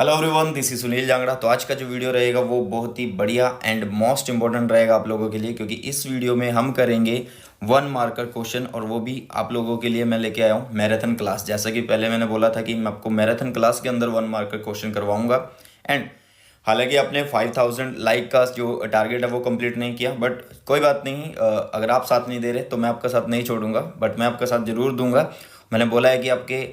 Hello everyone, this is Sunil Jangra. तो आज का जो वीडियो रहेगा वो बहुत ही बढ़िया एंड मोस्ट इंपॉर्टेंट रहेगा आप लोगों के लिए, क्योंकि इस वीडियो में हम करेंगे 1 मार्कर क्वेश्चन, और वो भी आप लोगों के लिए मैं लेके आया हूँ मैराथन क्लास। जैसा कि पहले मैंने बोला था कि मैं आपको मैराथन क्लास के अंदर 1 मार्कर क्वेश्चन करवाऊंगा। एंड हालांकि आपने 5000 लाइक का जो टारगेट है वो कंप्लीट नहीं किया, बट कोई बात नहीं। अगर आप साथ नहीं दे रहे तो मैं आपका साथ नहीं छोड़ूंगा, बट मैं आपका साथ जरूर दूंगा। मैंने बोला है कि आपके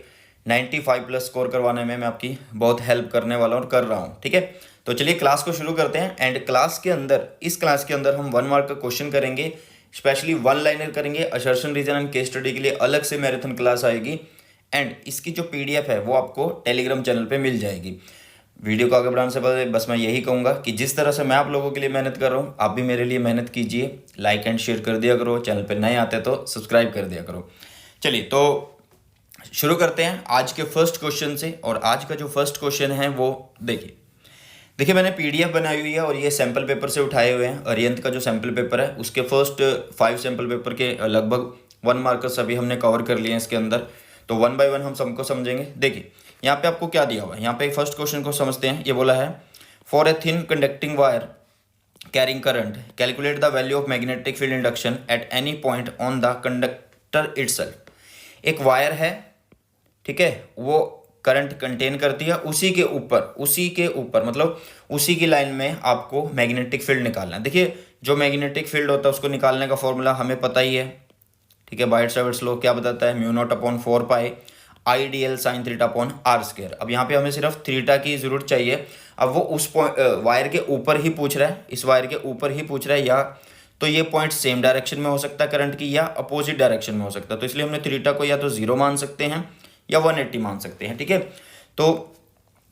95 प्लस स्कोर करवाने में मैं आपकी बहुत हेल्प करने वाला हूँ और कर रहा हूँ। ठीक है, तो चलिए क्लास को शुरू करते हैं। एंड क्लास के अंदर, इस क्लास के अंदर हम 1 मार्क का क्वेश्चन करेंगे, स्पेशली 1 लाइनर करेंगे। Assertion, reason and case study के लिए अलग से मैराथन क्लास आएगी। एंड इसकी जो पीडीएफ है वो आपको टेलीग्राम चैनल पे मिल जाएगी। वीडियो को आगे बढ़ाने से पहले बस मैं यही कहूँगा कि जिस तरह से मैं आप लोगों के लिए मेहनत कर रहा हूँ, आप भी मेरे लिए मेहनत कीजिए। लाइक एंड शेयर कर दिया करो, चैनल पर नए आते तो सब्सक्राइब कर दिया करो। चलिए तो शुरू करते हैं आज के फर्स्ट क्वेश्चन से। और आज का जो फर्स्ट क्वेश्चन है वो देखिए मैंने पीडीएफ बनाई हुई है और ये सैंपल पेपर से उठाए हुए हैं। अरियंत का जो सैंपल पेपर है उसके फर्स्ट 5 सैंपल पेपर के लगभग 1 मार्कर सभी हमने कवर कर लिए हैं इसके अंदर। तो 1 बाय 1 हम सबको समझेंगे। देखिए यहाँ पे आपको क्या दिया हुआ है, यहाँ पे फर्स्ट क्वेश्चन को समझते हैं। ये बोला है, for a thin conducting wire carrying current calculate the value of magnetic field induction at any point on the conductor itself. एक वायर है, ठीक है, वो करंट कंटेन करती है, उसी के ऊपर मतलब उसी की लाइन में आपको मैग्नेटिक फील्ड निकालना है। देखिए जो मैग्नेटिक फील्ड होता है उसको निकालने का फॉर्मूला हमें पता ही है, ठीक है। बायट-सावर्ट्स लॉ क्या बताता है, μ0/4 आई डी एल साइन थीटा/r²। अब यहाँ पे हमें सिर्फ थीटा की जरूरत चाहिए। अब वो उस वायर के ऊपर ही पूछ रहा है, इस वायर के ऊपर ही पूछ रहा है, या तो ये पॉइंट सेम डायरेक्शन में हो सकता है करंट की, या अपोजिट डायरेक्शन में हो सकता है। तो इसलिए हमने थीटा को या तो 0 मान सकते हैं या 180 मान सकते हैं, ठीक है। तो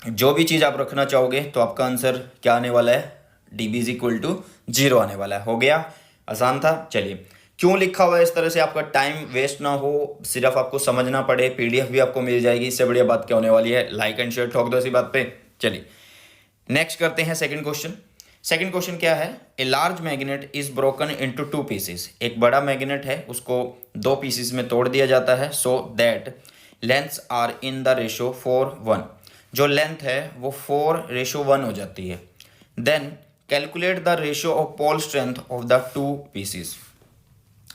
जो भी चीज़ आप रखना चाहोगे तो आपका आंसर क्या आने वाला है, dB = 0 आने वाला है। हो गया, आसान था। चलिए, क्यों लिखा हुआ है इस तरह से, आपका टाइम वेस्ट ना हो, सिर्फ आपको समझना पड़े, पीडीएफ भी आपको मिल जाएगी। इससे बढ़िया बात क्या होने वाली है। लाइक एंड शेयर ठोक दो इसी बात पे। चलिए नेक्स्ट करते हैं सेकंड क्वेश्चन। सेकंड क्वेश्चन क्या है, a large magnet is broken into 2 pieces. एक बड़ा मैग्नेट है, उसको 2 पीसेस में तोड़ दिया जाता है, so that lengths are in the ratio 4:1। जो लेंथ है वो 4:1 हो जाती है। Then calculate the ratio of pole strength of the 2 pieces.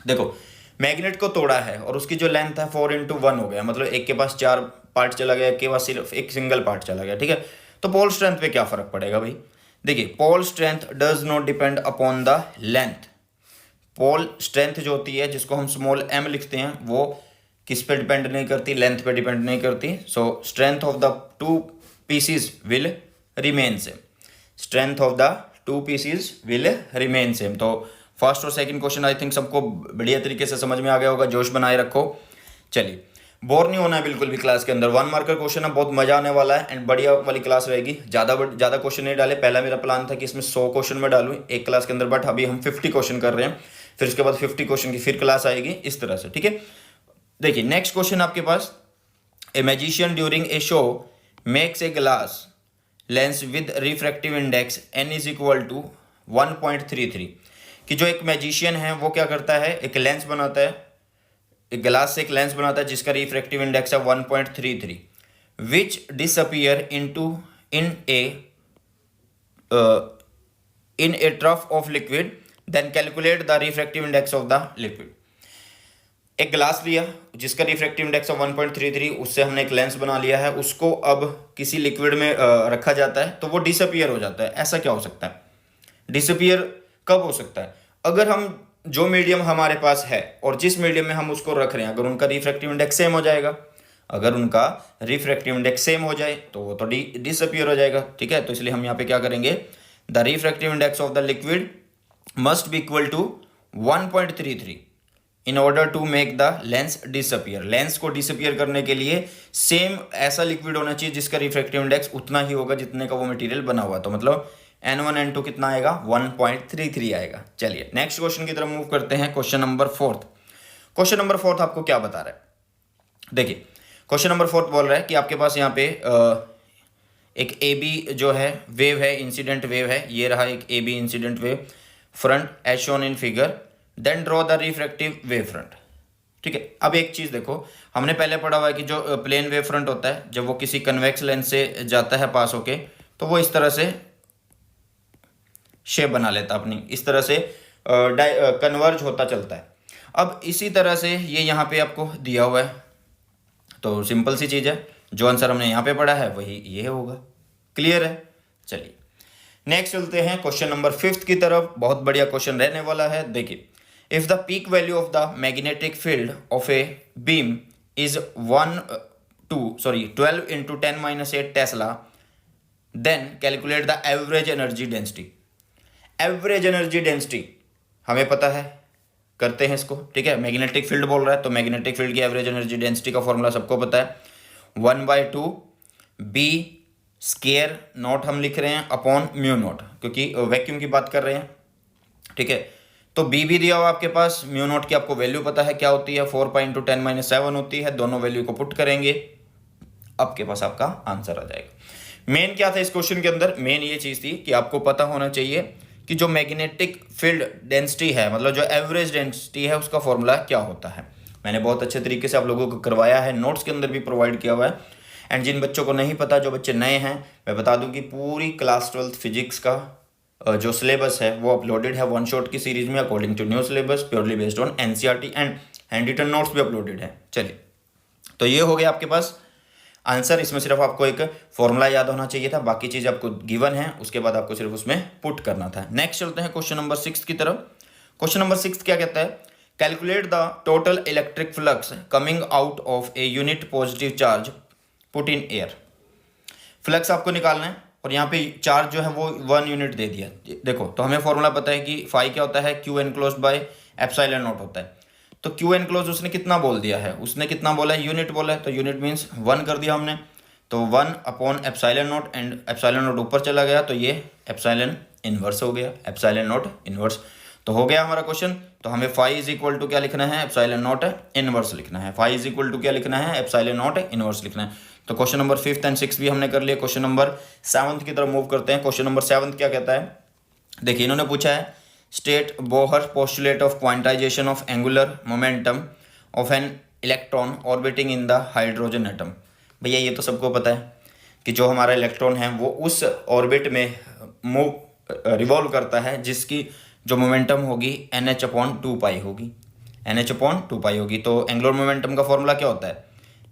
देखो मैग्नेट को तोड़ा है और उसकी जो लेंथ है 4:1 हो गया, मतलब एक के पास 4 पार्ट चला गया, एक के पास सिर्फ एक सिंगल पार्ट चला गया, ठीक है। तो पोल स्ट्रेंथ पे क्या फर्क पड़ेगा भाई। देखिए pole strength does not depend upon the length. Pole strength जो होती है, जिसको हम स्मॉल m लिखते हैं, वो किस पे डिपेंड नहीं करती, लेंथ पे डिपेंड नहीं करती। सो strength of the 2 pieces will remain same. Strength of the 2 pieces will remain same. तो फर्स्ट और सेकंड क्वेश्चन आई थिंक सबको बढ़िया तरीके से समझ में आ गया होगा। जोश बनाए रखो। चलिए, बोर नहीं होना है बिल्कुल भी क्लास के अंदर। 1 मार्कर क्वेश्चन है, बहुत मजा आने वाला है एंड बढ़िया वाली क्लास रहेगी। ज़्यादा क्वेश्चन नहीं डाले। पहला मेरा प्लान था कि इसमें 100 क्वेश्चन में डालूँ एक क्लास के अंदर, बट अभी हम 50 क्वेश्चन कर रहे हैं। फिर उसके बाद 50 क्वेश्चन की फिर क्लास आएगी, इस तरह से, ठीक है। देखिए नेक्स्ट क्वेश्चन आपके पास, a magician during a show makes a glass lens with refractive index n = 1.33। कि जो एक मैजिशियन है वो क्या करता है, एक लेंस बनाता है, एक ग्लास से एक लेंस बनाता है जिसका रिफ्रैक्टिव इंडेक्स है 1.33, which disappear in a trough of liquid. Then calculate the refractive index of the liquid. एक ग्लास लिया जिसका रिफ्रैक्टिव इंडेक्स है 1.33, उससे हमने एक लेंस बना लिया है, उसको अब किसी लिक्विड में रखा जाता है तो वो डिसअपियर हो जाता है। ऐसा क्या हो सकता है, डिसअपियर कब हो सकता है, अगर हम जो मीडियम हमारे पास है और जिस मीडियम में हम उसको रख रहे हैं, अगर उनका रिफ्रैक्टिव इंडेक्स सेम हो जाएगा। अगर उनका रिफ्रैक्टिव इंडेक्स सेम हो जाए तो वो तो डिसअपियर हो जाएगा, ठीक है। तो इसलिए हम यहाँ पे क्या करेंगे, the refractive index of the liquid must be equal to 1.33 in order to make the lens disappear. Lens को डिसअपियर करने के लिए सेम ऐसा लिक्विड होना चाहिए जिसका रिफ्रैक्टिव इंडेक्स उतना ही होगा जितने का वो मटेरियल बना हुआ। तो मतलब n1 n2 कितना आएगा, 1.33 आएगा। चलिए नेक्स्ट क्वेश्चन की तरफ मूव करते हैं। Question number 4। क्वेश्चन नंबर 4 आपको क्या बता रहा है, देखिए क्वेश्चन नंबर 4 बोल रहा है कि आपके पास यहाँ पे एक ए बी जो है वेव है, इंसिडेंट वेव है। ये रहा एक A B incident wave front as shown in figure. Then draw the refractive wave front. ठीक है। अब एक चीज़ देखो, हमने पहले पढ़ा हुआ है कि जो प्लेन वेव फ्रंट होता है जब वो किसी कन्वेक्स लेंस से जाता है पास होके, तो वो इस तरह से शेप बना लेता है अपनी, इस तरह से कन्वर्ज होता चलता है। अब इसी तरह से ये यहाँ पे आपको दिया हुआ है, तो सिंपल सी चीज़ है, जो आंसर हमने यहाँ पे पढ़ा है वही ये होगा। क्लियर है? चलिए नेक्स्ट चलते हैं क्वेश्चन नंबर 5 की तरफ। बहुत बढ़िया क्वेश्चन रहने वाला है। देखिए, if the peak value of the magnetic field of a beam is 12 into 10-8 tesla, then calculate the average energy density. Average energy density हमें पता है, करते हैं इसको, ठीक है। मैग्नेटिक फील्ड बोल रहा है तो मैग्नेटिक फील्ड की एवरेज एनर्जी डेंसिटी का फॉर्मूला सबको पता है, 1/2 बी स्केयर नॉट हम लिख रहे हैं अपॉन म्यू नॉट, क्योंकि वैक्यूम की बात कर रहे हैं, ठीक है। तो बी भी दिया हुआ आपके पास, म्यू नॉट की आपको वैल्यू पता है क्या होती है, 4π×10⁻⁷ होती है। दोनों वैल्यू को पुट करेंगे, आपके पास आपका आंसर आ जाएगा। मेन क्या था इस क्वेश्चन के अंदर, मेन ये चीज़ थी कि आपको पता होना चाहिए कि जो मैग्नेटिक फील्ड डेंसिटी है, मतलब जो एवरेज डेंसिटी है, उसका फॉर्मूला क्या होता है। मैंने बहुत अच्छे तरीके से आप लोगों को करवाया है, नोट्स के अंदर भी प्रोवाइड किया हुआ है। एंड जिन बच्चों को नहीं पता, जो बच्चे नए हैं, मैं बता दूं कि पूरी क्लास 12th फिजिक्स का जो सिलेबस है वो अपलोडेड है वन शॉट की सीरीज में, according to new syllabus, purely based on NCERT, and hand written notes भी अपलोडेड है। चलिए, तो ये हो गया आपके पास आंसर। इसमें सिर्फ आपको एक फॉर्मूला याद होना चाहिए था, बाकी चीज़ आपको गिवन है, उसके बाद आपको सिर्फ उसमें पुट करना था। नेक्स्ट चलते हैं क्वेश्चन नंबर 6 की तरफ। क्वेश्चन नंबर 6 क्या कहता है, calculate the total electric flux coming out of a unit positive charge put in air. Flux आपको निकालना है और यहाँ पे चार्ज जो है वो 1 यूनिट दे दिया। देखो, तो हमें फॉर्मूला पता है कि फाई क्या होता है, Q enclosed by epsilon not होता है। तो क्यू एनक्लोज उसने कितना बोल दिया है, उसने कितना बोला है, यूनिट बोला है, तो यूनिट मीन्स 1 कर दिया हमने, तो 1 upon epsilon not, and epsilon not ऊपर चला गया तो ये एप्सिलॉन इनवर्स हो गया, एप्सिलॉन नॉट इनवर्स। तो हो गया हमारा क्वेश्चन। तो हमें फाई इज इक्वल टू क्या लिखना है, एप्सिलॉन नॉट इनवर्स लिखना है। फाई इज इक्वल टू क्या लिखना है, एप्सिलॉन नॉट इनवर्स लिखना है। तो क्वेश्चन नंबर 5 एंड 6 भी हमने कर लिया। क्वेश्चन नंबर 7 की तरफ मूव करते हैं। क्वेश्चन नंबर 7 क्या कहता है, देखिए इन्होंने पूछा है, state Bohr postulate of quantization of angular momentum of an electron orbiting in the hydrogen atom. भैया ये तो सबको पता है कि जो हमारा इलेक्ट्रॉन है वो उस ऑर्बिट में रिवॉल्व करता है जिसकी जो मोमेंटम होगी NH/2π होगी, NH/2π होगी। तो एंगुलर मोमेंटम का फॉर्मूला क्या होता है,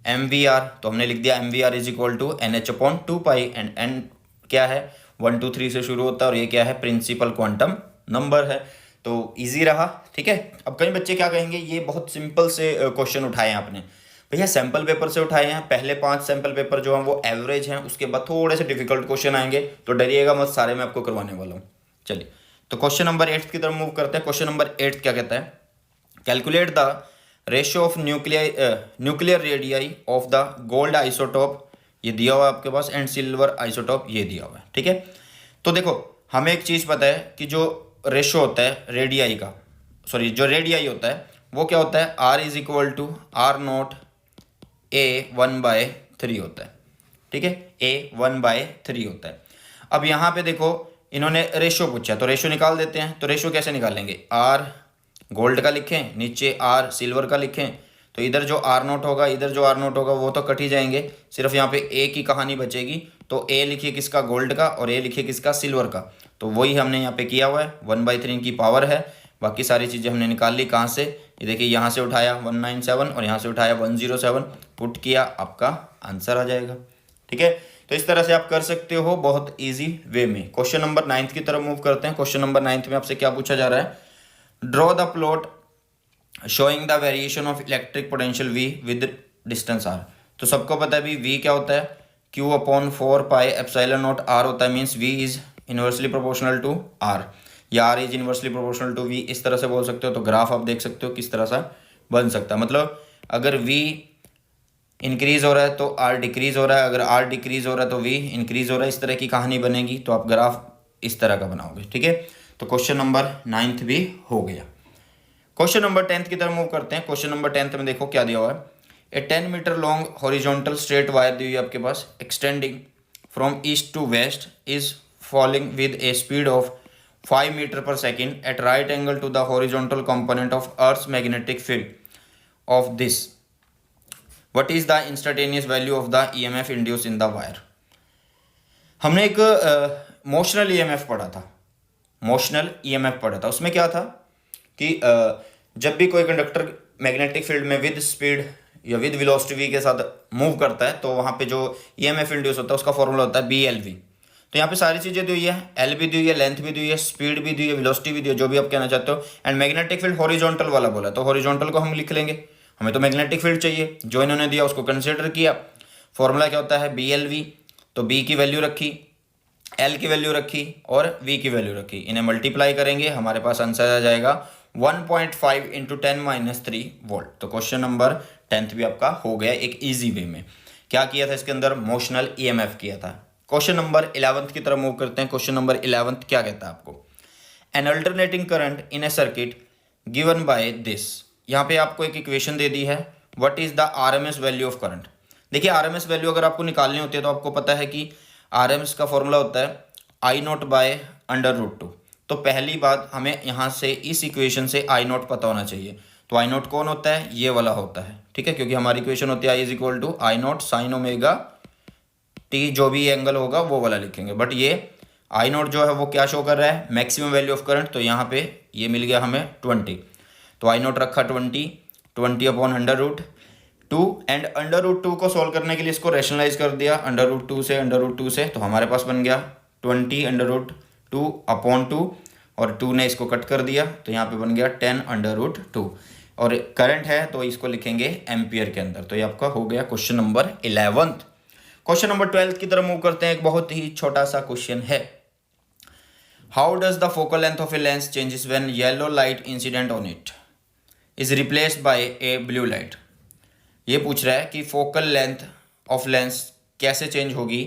MVR। तो हमने लिख दिया MVR is equal to NH/2π, and N क्या है, 1 2 3 से शुरू होता है, और ये क्या है, प्रिंसिपल क्वांटम नंबर है। तो इजी रहा, ठीक है। अब कई बच्चे क्या कहेंगे, ये बहुत सिंपल से क्वेश्चन उठाए हैं आपने। भैया सैम्पल पेपर से उठाए हैं, पहले 5 सैम्पल पेपर जो हैं वो एवरेज हैं, उसके बाद थोड़े से डिफिकल्ट क्वेश्चन आएंगे, तो डरिएगा मत, सारे मैं आपको करवाने वाला हूँ। चलिए, तो क्वेश्चन नंबर 8 की तरफ मूव करते हैं। क्वेश्चन नंबर 8 क्या कहता है, calculate the ratio of nuclear radii of the gold isotope, ये दिया हुआ है आपके पास, एंड सिल्वर आइसोटोप, ये दिया हुआ है, ठीक है। तो देखो, हमें एक चीज़ पता है कि जो रेशियो होता है रेडियाई का, जो रेडियाई होता है वो क्या होता है, R is equal to R0 A 1/3 होता है, ठीक है, A 1/3 होता है। अब यहाँ पे देखो इन्होंने रेशियो पूछा, तो रेशियो निकाल देते हैं। तो रेशियो कैसे निकालेंगे, R गोल्ड का लिखें, नीचे R सिल्वर का लिखें, तो इधर जो R0 होगा, इधर जो R0 होगा, वो तो कट ही जाएंगे, सिर्फ यहाँ पे A की कहानी बचेगी। तो A लिखिए किसका, गोल्ड का, और A लिखिए किसका, सिल्वर का। तो वही हमने यहाँ पे किया हुआ है, 1/3 की पावर है। बाकी सारी चीज़ें हमने निकाल ली, कहाँ से, ये देखिए यहाँ से उठाया 197 और यहाँ से उठाया 107, पुट किया, आपका आंसर आ जाएगा, ठीक है। तो इस तरह से आप कर सकते हो बहुत इजी वे में। क्वेश्चन नंबर 9 की तरफ मूव करते हैं। क्वेश्चन नंबर 9 में आपसे क्या पूछा जा रहा है, draw the plot showing the variation of electric potential V with distance R। तो सबको पता है भी V क्या होता है, Q/4π एप्सिलॉन नॉट R होता है, means V is inversely proportional to R, या R is inversely proportional to V, इस तरह से बोल सकते हो। तो ग्राफ आप देख सकते हो किस तरह से बन सकता है, मतलब अगर V इंक्रीज हो रहा है तो R डिक्रीज हो रहा है, अगर R डिक्रीज हो रहा है तो V इंक्रीज हो रहा है, इस तरह की कहानी बनेगी। तो आप ग्राफ इस तरह का बनाओगे, ठीक है। तो क्वेश्चन नंबर 9 भी हो गया। क्वेश्चन नंबर 10 की तरफ मूव करते हैं। क्वेश्चन नंबर 10 में देखो क्या दिया हुआ है, a 10 metre long horizontal straight wire दी हुई है आपके पास, extending from east to west, is falling with a speed of 5 metre per second at right angle to the horizontal component of earth's magnetic field. Of this, what is the instantaneous value of the EMF induce in the wire. हमने एक motional EMF पढ़ा था, motional EMF पढ़ा था। उसमें क्या था कि जब भी कोई कंडक्टर मैग्नेटिक फील्ड में विद स्पीड या विद वेलोसिटी v के साथ मूव करता है तो वहाँ पे जो ईएमएफ इंड्यूस होता है उसका फॉर्मूला होता है BLV। तो यहाँ पे सारी चीज़ें दी हुई है, एल भी दी हुई है, लेंथ भी दी हुई है, स्पीड भी दी हुई है, वेलोसिटी भी दी है, जो भी आप कहना चाहते हो। एंड मैग्नेटिक फील्ड हॉरिजॉन्टल वाला बोला, तो हॉरिजॉन्टल को हम लिख लेंगे, हमें तो मैग्नेटिक फील्ड चाहिए, जो इन्होंने दिया उसको कंसिडर किया। फॉर्मूला क्या होता है BLV, तो B की वैल्यू रखी, L की वैल्यू रखी और V की वैल्यू रखी, इन्हें मल्टीप्लाई करेंगे, हमारे पास आंसर आ जाएगा 1.5 इंटू 10⁻³ वोल्ट। तो क्वेश्चन नंबर 10th भी आपका हो गया एक इजी वे में। क्या किया था इसके अंदर, मोशनल ईएमएफ किया था। क्वेश्चन नंबर 11th की तरफ मूव करते हैं। क्वेश्चन नंबर 11th क्या कहता है आपको, N alternating current in A circuit given by this. यहाँ पे आपको एक इक्वेशन दे दी है, what is the RMS value of current. देखिए आरएमएस वैल्यू अगर आपको निकालनी होती है तो आपको पता है कि आरएमएस का फॉर्मूला होता है I0/√2। तो पहली बात हमें यहाँ से इस इक्वेशन से I0 पता होना चाहिए। तो I0 कौन होता है, ये वाला होता है, ठीक है, क्योंकि हमारी इक्वेशन होती है I = I0 sin omega t, जो भी एंगल होगा वो वाला लिखेंगे। बट ये I0 जो है वो क्या शो कर रहा है, मैक्सिमम वैल्यू ऑफ करंट। तो यहाँ पे ये मिल गया हमें 20, तो I0 रखा 20/√2 एंड √2 को सॉल्व करने के लिए इसको रैशनलाइज कर दिया √2 से, तो हमारे पास बन गया 20√2/2 और 2 ने इसको कट कर दिया, तो यहाँ पे बन गया 10√2 और करंट है तो इसको लिखेंगे एम्पियर के अंदर। तो ये आपका हो गया question number 11th। Question number 12th की तरफ मूव करते हैं। एक बहुत ही छोटा सा क्वेश्चन है, how does the focal length of a lens changes when yellow light incident on it is replaced by A blue light. ये पूछ रहा है कि फोकल लेंथ ऑफ लेंस कैसे चेंज होगी,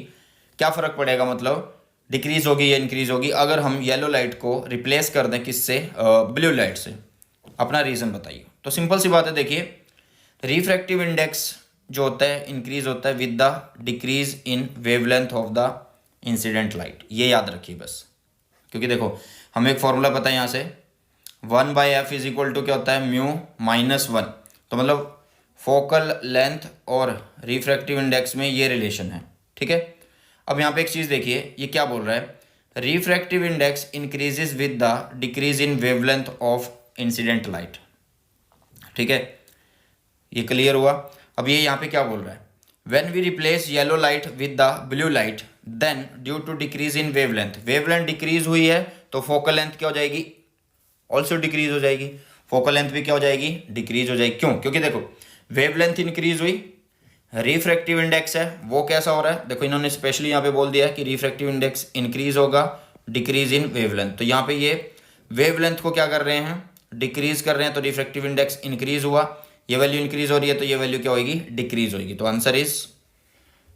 क्या फ़र्क पड़ेगा, मतलब डिक्रीज होगी या इंक्रीज होगी अगर हम येलो लाइट को रिप्लेस कर दें किससे, ब्लू लाइट से। अपना रीज़न बताइए। तो सिंपल सी बात है, देखिए रिफ्रैक्टिव इंडेक्स जो होता है इंक्रीज होता है with the decrease in wavelength of the incident light. ये याद रखिए बस, क्योंकि देखो हमें एक फॉर्मूला पता है यहाँ से 1/f = क्या होता है, μ-1। तो मतलब फोकल लेंथ और रिफ्रैक्टिव इंडेक्स में ये रिलेशन है, ठीक है। अब यहाँ पे एक चीज़ देखिए, ये क्या बोल रहा है, refractive index increases with the decrease in wavelength of incident light, ठीक है, ये क्लियर हुआ। अब ये यहाँ पे क्या बोल रहा है, when we replace yellow light with the blue light then due to decrease in wavelength, wavelength decrease हुई है तो फोकल लेंथ क्या हो जाएगी, ऑल्सो डिक्रीज हो जाएगी। फोकल लेंथ भी क्या हो जाएगी, डिक्रीज हो जाएगी। क्यों, क्योंकि देखो वेवलेंथ इंक्रीज हुई, रिफ्रैक्टिव इंडेक्स है वो कैसा हो रहा है, देखो इन्होंने स्पेशली यहाँ पे बोल दिया है कि रिफ्रैक्टिव इंडेक्स इंक्रीज होगा डिक्रीज इन वेवलेंथ। तो यहाँ पे ये वेवलेंथ को क्या कर रहे हैं, डिक्रीज कर रहे हैं, तो रिफ्रैक्टिव इंडेक्स इंक्रीज हुआ, ये वैल्यू इंक्रीज हो रही है तो ये वैल्यू क्या होगी, डिक्रीज होगी। तो आंसर इज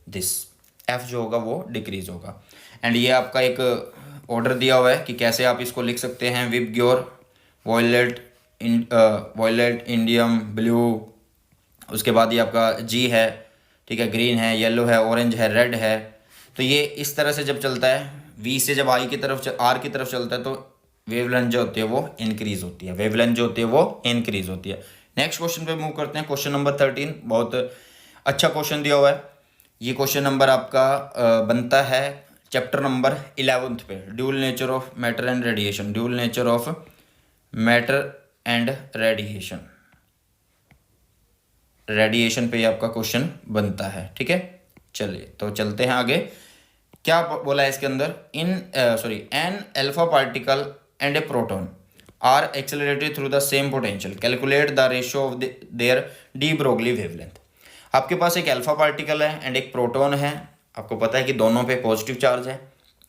दिस, एफ जो होगा वो डिक्रीज होगा। एंड ये आपका एक ऑर्डर दिया हुआ है कि कैसे आप इसको लिख सकते हैं, विबग्योर, वॉयलेट, इंडियम, ब्लू, उसके बाद ये आपका जी है, ठीक है, ग्रीन है, येलो है, ऑरेंज है, रेड है। तो ये इस तरह से जब चलता है, वी से जब आई की तरफ आर की तरफ चलता है तो वेवलेंथ जो होती है वो इंक्रीज होती है, वेवलेंथ जो होती है वो इंक्रीज होती है। नेक्स्ट क्वेश्चन पे मूव करते हैं। क्वेश्चन नंबर 13 बहुत अच्छा क्वेश्चन दिया हुआ है। ये क्वेश्चन नंबर आपका बनता है चैप्टर नंबर 11th पे, dual nature of matter and radiation, dual nature of matter and radiation, radiation पे आपका क्वेश्चन बनता है, ठीक है। चलिए तो चलते हैं आगे। क्या बोला है इसके अंदर, an alpha particle and a proton are accelerated through the same potential, calculate the ratio of their de Broglie wavelength. आपके पास एक अल्फा पार्टिकल है एंड एक प्रोटॉन है, आपको पता है कि दोनों पे पॉजिटिव चार्ज है,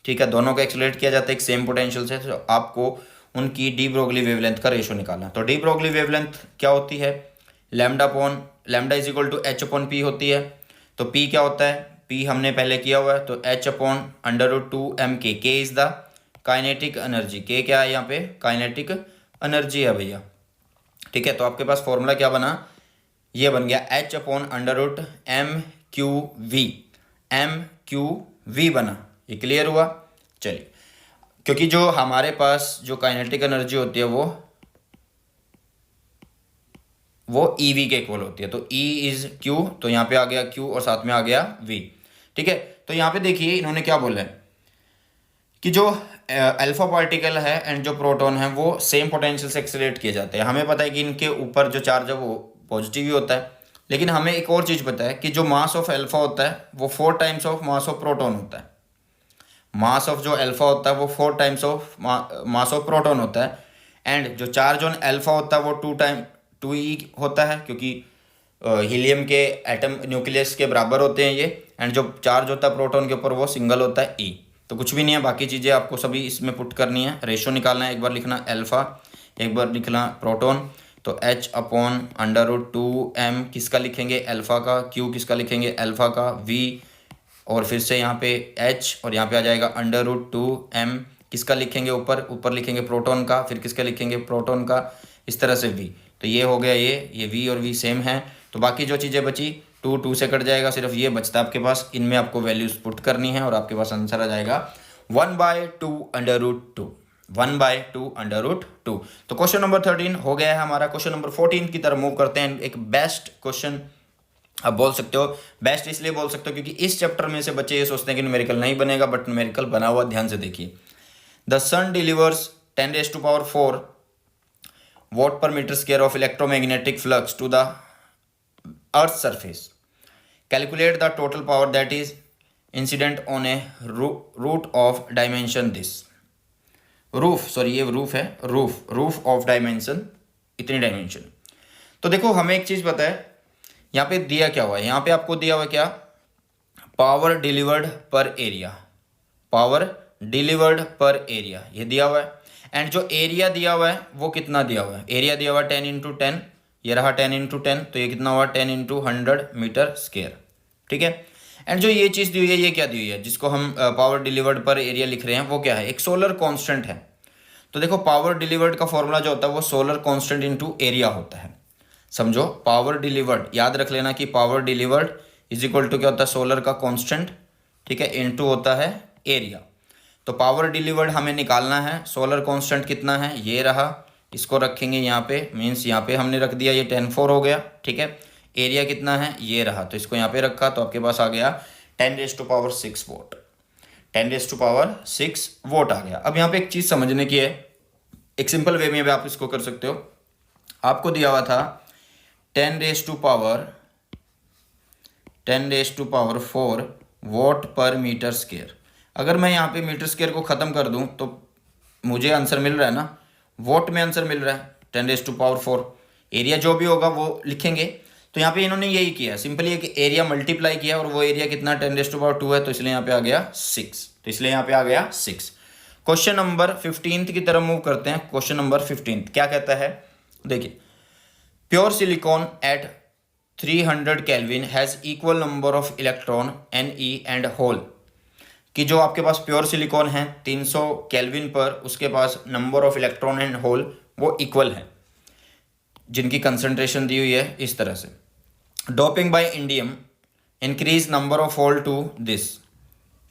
ठीक है, दोनों को एक्सेलरेट किया जाता है एक सेम पोटेंशियल से। तो आपको उनकी डी ब्रोगली वेवलेंथ का रेशियो निकालना। तो डी ब्रोगली वेवलेंथ क्या होती है, लैम्डा = h/p होती है। तो p क्या होता है, p हमने पहले किया हुआ है, तो h/√2mk, k is the kinetic energy, k क्या है यहाँ पे, काइनेटिक एनर्जी है भैया, ठीक है। तो आपके पास फॉर्मूला क्या बना, ये बन गया h/√mqv बना। ये क्लियर हुआ। चलिए, क्योंकि जो हमारे पास जो काइनेटिक एनर्जी होती है वो EV के इक्वल होती है। तो E इज Q, तो यहाँ पे आ गया Q और साथ में आ गया V। ठीक है, तो यहाँ पे देखिए इन्होंने क्या बोला है कि जो अल्फा पार्टिकल है एंड जो प्रोटॉन है वो सेम पोटेंशियल से एक्सेलरेट किए जाते हैं। हमें पता है कि इनके ऊपर जो चार्ज है वो पॉजिटिव ही होता है, लेकिन हमें एक और चीज़ पता है कि जो मास ऑफ अल्फा होता है वो 4 times of mass of proton होता है। मास ऑफ जो अल्फा होता है वो 4 times of mass of proton होता है, एंड जो चार्ज ऑन अल्फा होता है वो 2E होता है, क्योंकि हीलियम के एटम न्यूक्लियस के बराबर होते हैं ये, एंड जो चार्ज होता है प्रोटॉन के ऊपर वो सिंगल होता है E। तो कुछ भी नहीं है, बाकी चीज़ें आपको सभी इसमें पुट करनी है, रेशो निकालना है। एक बार लिखना अल्फा, एक बार लिखना प्रोटॉन, तो H/√2m किसका लिखेंगे, अल्फा का, Q किसका लिखेंगे, अल्फा का, V, और फिर से यहाँ पे H, और यहाँ पे आ जाएगा √2m किसका लिखेंगे, ऊपर लिखेंगे प्रोटॉन का, फिर किसका लिखेंगे, प्रोटॉन का, इस तरह से V। तो ये हो गया, ये V और V सेम है। तो बाकी जो चीज़ें बची 2 से कट जाएगा, सिर्फ ये बचता है आपके पास, इनमें आपको वैल्यूज पुट करनी है और आपके पास आंसर आ जाएगा 1/2√2, 1/2√2। तो क्वेश्चन नंबर 13 हो गया है हमारा। क्वेश्चन नंबर 14 की तरफ मूव करते हैं। एक बेस्ट क्वेश्चन आप बोल सकते हो, बेस्ट इसलिए बोल सकते हो क्योंकि इस चैप्टर में से बच्चे ये सोचते हैं कि न्यूमेरिकल नहीं बनेगा, बट न्यूमेरिकल बना हुआ, ध्यान से देखिए। The sun delivers 10⁴ watt per metre square of electromagnetic flux to the earth surface. Calculate the total power that is incident on a root of dimension this roof, sorry ये roof है, roof of dimension, इतनी dimension. तो देखो हमें एक चीज़ पता है, यहाँ पे दिया क्या हुआ है, यहाँ पे आपको दिया हुआ है क्या, पावर डिलीवर्ड पर एरिया, पावर डिलीवर्ड पर एरिया ये दिया हुआ है। एंड जो एरिया दिया हुआ है वो कितना दिया हुआ है, एरिया दिया हुआ है 10×10, ये रहा 10×10, तो ये कितना हुआ 10×100 मीटर स्क्वायर। ठीक है, एंड जो ये चीज़ दी हुई है ये क्या दी हुई है, जिसको हम पावर डिलीवर्ड पर एरिया लिख रहे हैं, वो क्या है, एक सोलर कांस्टेंट है। तो देखो पावर डिलीवर्ड का फॉर्मूला जो होता है वो सोलर कांस्टेंट इनटू एरिया होता है। समझो, पावर डिलीवर्ड याद रख लेना कि power delivered is equal to क्या होता है, सोलर का कांस्टेंट, ठीक है, इनटू होता है एरिया। तो पावर डिलीवर्ड हमें निकालना है, सोलर कांस्टेंट कितना है, ये रहा, इसको रखेंगे यहाँ पे, मीन्स यहाँ पे हमने रख दिया, ये 10⁴ हो गया। ठीक है, एरिया कितना है, ये रहा, तो इसको यहाँ पे रखा, तो आपके पास आ गया 10⁶ वोट, 10⁶ वोट आ गया। अब यहाँ पे एक चीज़ समझने की है, एक सिंपल वे में भी आप इसको कर सकते हो। आपको दिया हुआ था 10⁴ वॉट पर मीटर स्क्वायर। अगर मैं यहाँ पे मीटर स्क्वायर को ख़त्म कर दूँ तो मुझे आंसर मिल रहा है ना, वॉट में आंसर मिल रहा है 10⁴। एरिया जो भी होगा वो लिखेंगे। तो यहाँ पे इन्होंने यही किया, सिंपली एक एरिया मल्टीप्लाई किया, और वो एरिया कितना 10⁻² है, तो इसलिए यहाँ पे आ गया 6, तो इसलिए यहाँ पे आ गया 6। क्वेश्चन नंबर 15 की तरफ मूव करते हैं। क्वेश्चन नंबर 15 क्या कहता है, देखिए, pure silicon at 300 kelvin has equal number of electron Ne and hole. कि जो आपके पास प्योर सिलिकॉन है 300 केल्विन पर, उसके पास number of electron and hole वो इक्वल है, जिनकी कंसंट्रेशन दी हुई है इस तरह से। Doping by indium increase number of hole to this.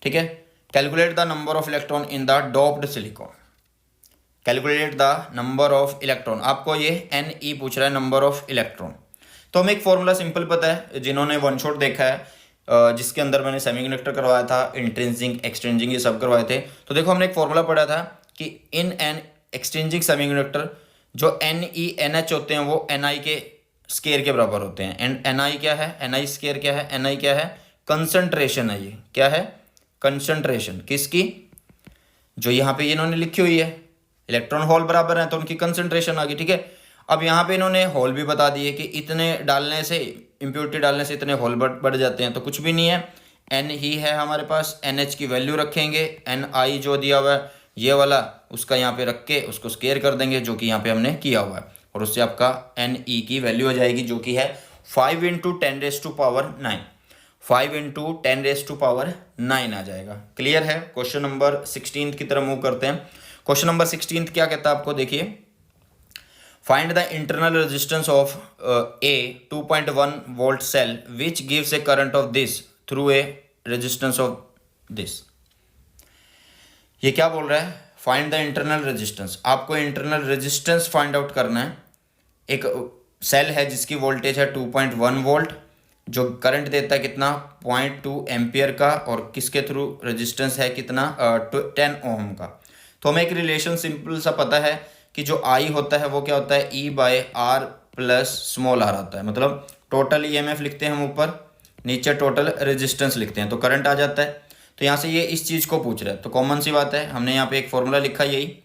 ठीक है, calculate the number of electron in the doped silicon. Calculate the number of electron, आपको ये Ne पूछ रहा है, नंबर ऑफ इलेक्ट्रॉन। तो हमें एक फॉर्मूला सिंपल पता है, जिन्होंने वन शॉट देखा है, जिसके अंदर मैंने सेमीकंडक्टर करवाया था, इंट्रिंसिक एक्सचेंजिंग ये सब करवाए थे। तो देखो हमने एक फॉर्मूला पढ़ा था कि इन एन एक्सचेंजिंग सेमीकंडक्टर जो NeNH होते हैं वो Ni के स्केयर के बराबर होते हैं। एंड Ni क्या है, Ni स्केयर क्या है, Ni क्या है, कंसंट्रेशन है। ये क्या है, कंसंट्रेशन किसकी, जो यहाँ पे इन्होंने लिखी हुई है, इलेक्ट्रॉन होल बराबर है तो उनकी कंसंट्रेशन आ गई। ठीक है, अब यहाँ पे इन्होंने होल भी बता दिए कि इतने डालने से, इम्प्योरिटी डालने से इतने होल बढ़ जाते हैं, तो कुछ भी नहीं है, N ही है हमारे पास। NH की वैल्यू रखेंगे, Ni जो दिया हुआ है ये वाला, उसका यहाँ पे रख के उसको स्केयर कर देंगे, जो कि यहाँ पे हमने किया हुआ है, और उससे आपका Ne की वैल्यू हो जाएगी, जो कि है 5 × 10⁻⁹, 5 × 10⁻⁹ आ जाएगा। क्लियर है। क्वेश्चन नंबर 16 की तरफ मूव करते हैं। क्वेश्चन नंबर 16 क्या कहता है आपको, देखिए, find the internal resistance of a 2.1 volt cell which gives a current of this through a resistance of this. ये क्या बोल रहा है, फाइंड द इंटरनल रेजिस्टेंस, आपको इंटरनल रेजिस्टेंस फाइंड आउट करना है एक सेल है जिसकी वोल्टेज है 2.1 वोल्ट, जो करंट देता है कितना 0.2 एम्पियर का, और किसके थ्रू रेजिस्टेंस है कितना 10 ओम का। तो हमें एक रिलेशन सिंपल सा पता है कि जो आई होता है वो क्या होता है E by R plus small r होता है। मतलब टोटल ईएमएफ लिखते हैं हम ऊपर, नीचे टोटल रेजिस्टेंस लिखते हैं, तो करंट आ जाता है। तो यहाँ से ये इस चीज़ को पूछ रहा है, तो कॉमन सी बात है, हमने यहाँ पे एक फॉर्मूला लिखा यही,